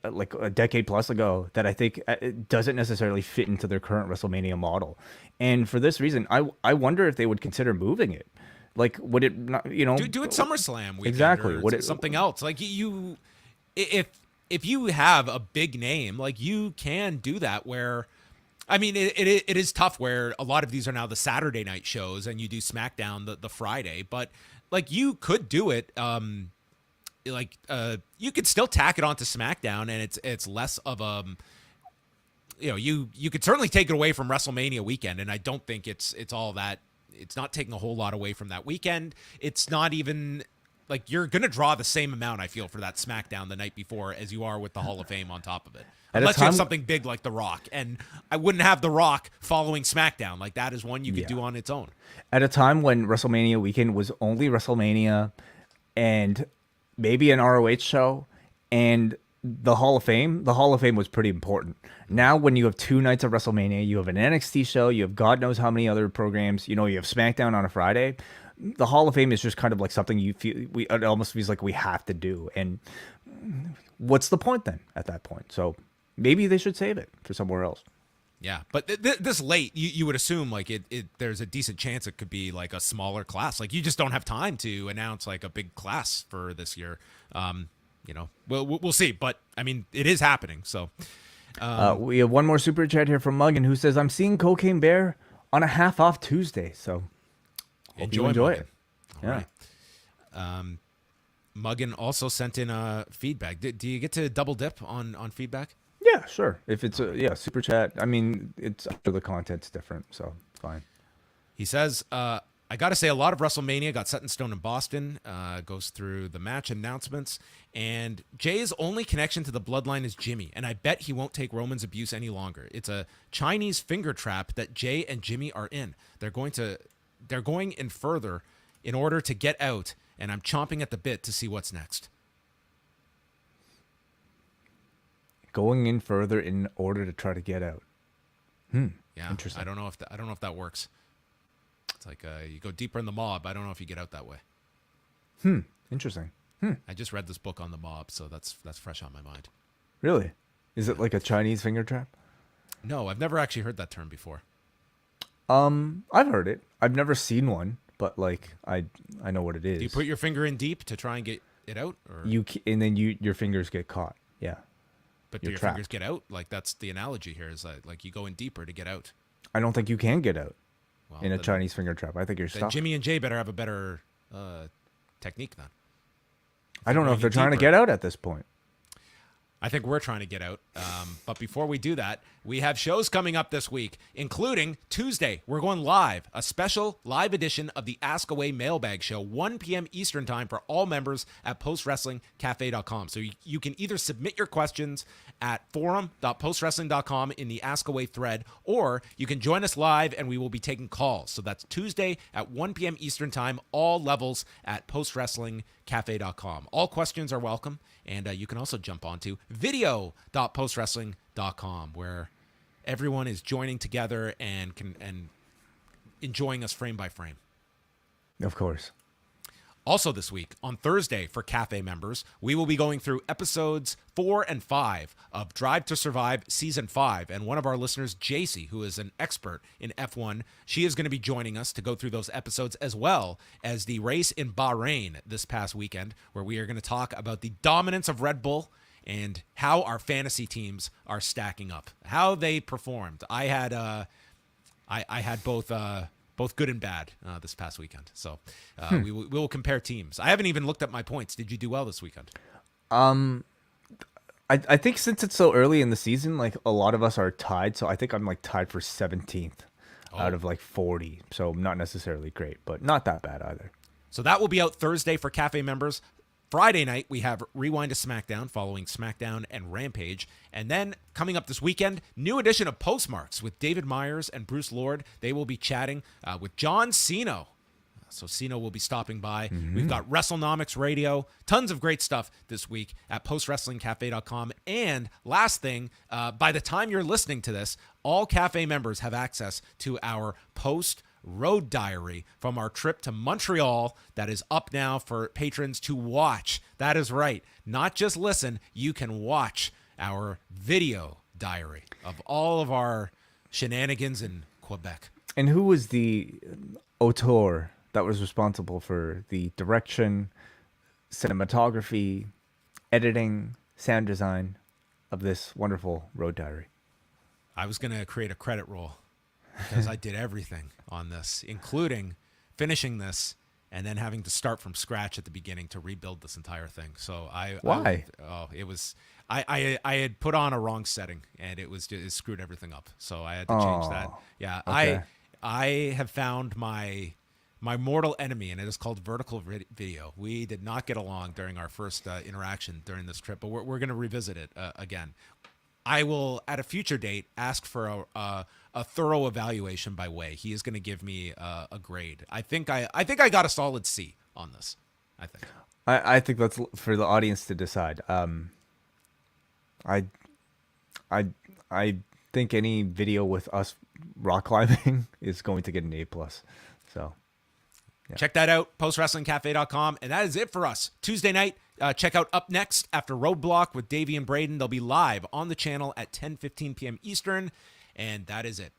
like a decade plus ago that I think doesn't necessarily fit into their current WrestleMania model, and for this reason, I wonder if they would consider moving it. Like, would it not? Do it SummerSlam weekend, exactly. Would it something else? Like if you have a big name, like you can do that. Where, I mean, it is tough where a lot of these are now the Saturday night shows, and you do SmackDown the Friday, but. Like, you could do it, you could still tack it onto SmackDown, and it's less of a, you could certainly take it away from WrestleMania weekend, and I don't think it's all that. It's not taking a whole lot away from that weekend. It's not even like you're gonna draw the same amount, I feel, for that SmackDown the night before as you are with the Hall of Fame on top of it. Unless you have something big like The Rock. And I wouldn't have The Rock following SmackDown. Like, that is one you could do on its own. At a time when WrestleMania weekend was only WrestleMania and maybe an ROH show and the Hall of Fame was pretty important. Now, when you have 2 nights of WrestleMania, you have an NXT show, you have God knows how many other programs, you have SmackDown on a Friday. the Hall of Fame is just kind of like something you feel it almost feels like we have to do. And what's the point then at that point? So maybe they should save it for somewhere else. Yeah, but this late, you would assume like there's a decent chance it could be like a smaller class. Like you just don't have time to announce like a big class for this year. We'll see. But I mean, it is happening. So we have one more super chat here from Muggin, who says, "I'm seeing Cocaine Bear on a half off Tuesday, so hope you enjoy it." All right. Muggin also sent in feedback. Do you get to double dip on feedback? Yeah, sure. If it's super chat, I mean, it's the content's different, so it's fine. He says, I got to say, a lot of WrestleMania got set in stone in Boston, goes through the match announcements, and Jay's only connection to the bloodline is Jimmy, and I bet he won't take Roman's abuse any longer. It's a Chinese finger trap that Jay and Jimmy are in. They're going in further in order to get out, and I'm chomping at the bit to see what's next. Going in further in order to try to get out. Yeah, interesting. I don't know if that works. It's like you go deeper in the mob. I don't know if you get out that way. Interesting. I just read this book on the mob, so that's fresh on my mind. Really? Is it like a Chinese finger trap? No, I've never actually heard that term before. I've heard it. I've never seen one, but like I know what it is. Do you put your finger in deep to try and get it out, or and then your fingers get caught. Yeah. But do your fingers get out? Like that's the analogy here. Is like you go in deeper to get out. I don't think you can get out in a Chinese finger trap. I think you're stuck. Jimmy and Jay better have a better technique then. I don't know if they're trying to get out at this point. I think we're trying to get out. But before we do that, we have shows coming up this week, including Tuesday. We're going live, a special live edition of the Ask Away Mailbag Show, 1 p.m. Eastern Time for all members at postwrestlingcafe.com. So you can either submit your questions at forum.postwrestling.com in the Ask Away thread, or you can join us live and we will be taking calls. So that's Tuesday at 1 p.m. Eastern Time, all levels at postwrestlingcafe.com. All questions are welcome. And you can also jump onto video.postwrestling.com, where everyone is joining together and enjoying us frame by frame. Of course. Also this week, on Thursday, for Cafe members, we will be going through episodes 4 and 5 of Drive to Survive Season 5. And one of our listeners, JC, who is an expert in F1, she is going to be joining us to go through those episodes, as well as the race in Bahrain this past weekend, where we are going to talk about the dominance of Red Bull and how our fantasy teams are stacking up, how they performed. I had both good and bad this past weekend. So we will compare teams. I haven't even looked at my points. Did you do well this weekend? I think since it's so early in the season, like a lot of us are tied. So I think I'm like tied for 17th out of like 40. So not necessarily great, but not that bad either. So that will be out Thursday for Cafe members. Friday night, we have Rewind to SmackDown following SmackDown and Rampage. And then coming up this weekend, new edition of Postmarks with David Myers and Bruce Lord. They will be chatting with John Cena. So Cena will be stopping by. Mm-hmm. We've got WrestleNomics Radio. Tons of great stuff this week at postwrestlingcafe.com. And last thing, by the time you're listening to this, all Cafe members have access to our post-road diary from our trip to Montreal that is up now for patrons to watch. That is right. Not just listen. You can watch our video diary of all of our shenanigans in Quebec. And who was the auteur that was responsible for the direction, cinematography, editing, sound design of this wonderful road diary? I was going to create a credit roll because I did everything on this, including finishing this and then having to start from scratch at the beginning to rebuild this entire thing. So why? I had put on a wrong setting and it screwed everything up. So I had to change that. Yeah. Okay. I have found my mortal enemy, and it is called vertical video. We did not get along during our first interaction during this trip, but we're going to revisit it again. I will, at a future date, ask for a thorough evaluation by Way. He is going to give me a grade. I think I got a solid C on this. I think that's for the audience to decide. I think any video with us rock climbing is going to get an A+. So. Check that out, postwrestlingcafe.com. And that is it for us. Tuesday night, check out Up Next after Roadblock with Davey and Braden. They'll be live on the channel at 10:15 p.m. Eastern. And that is it.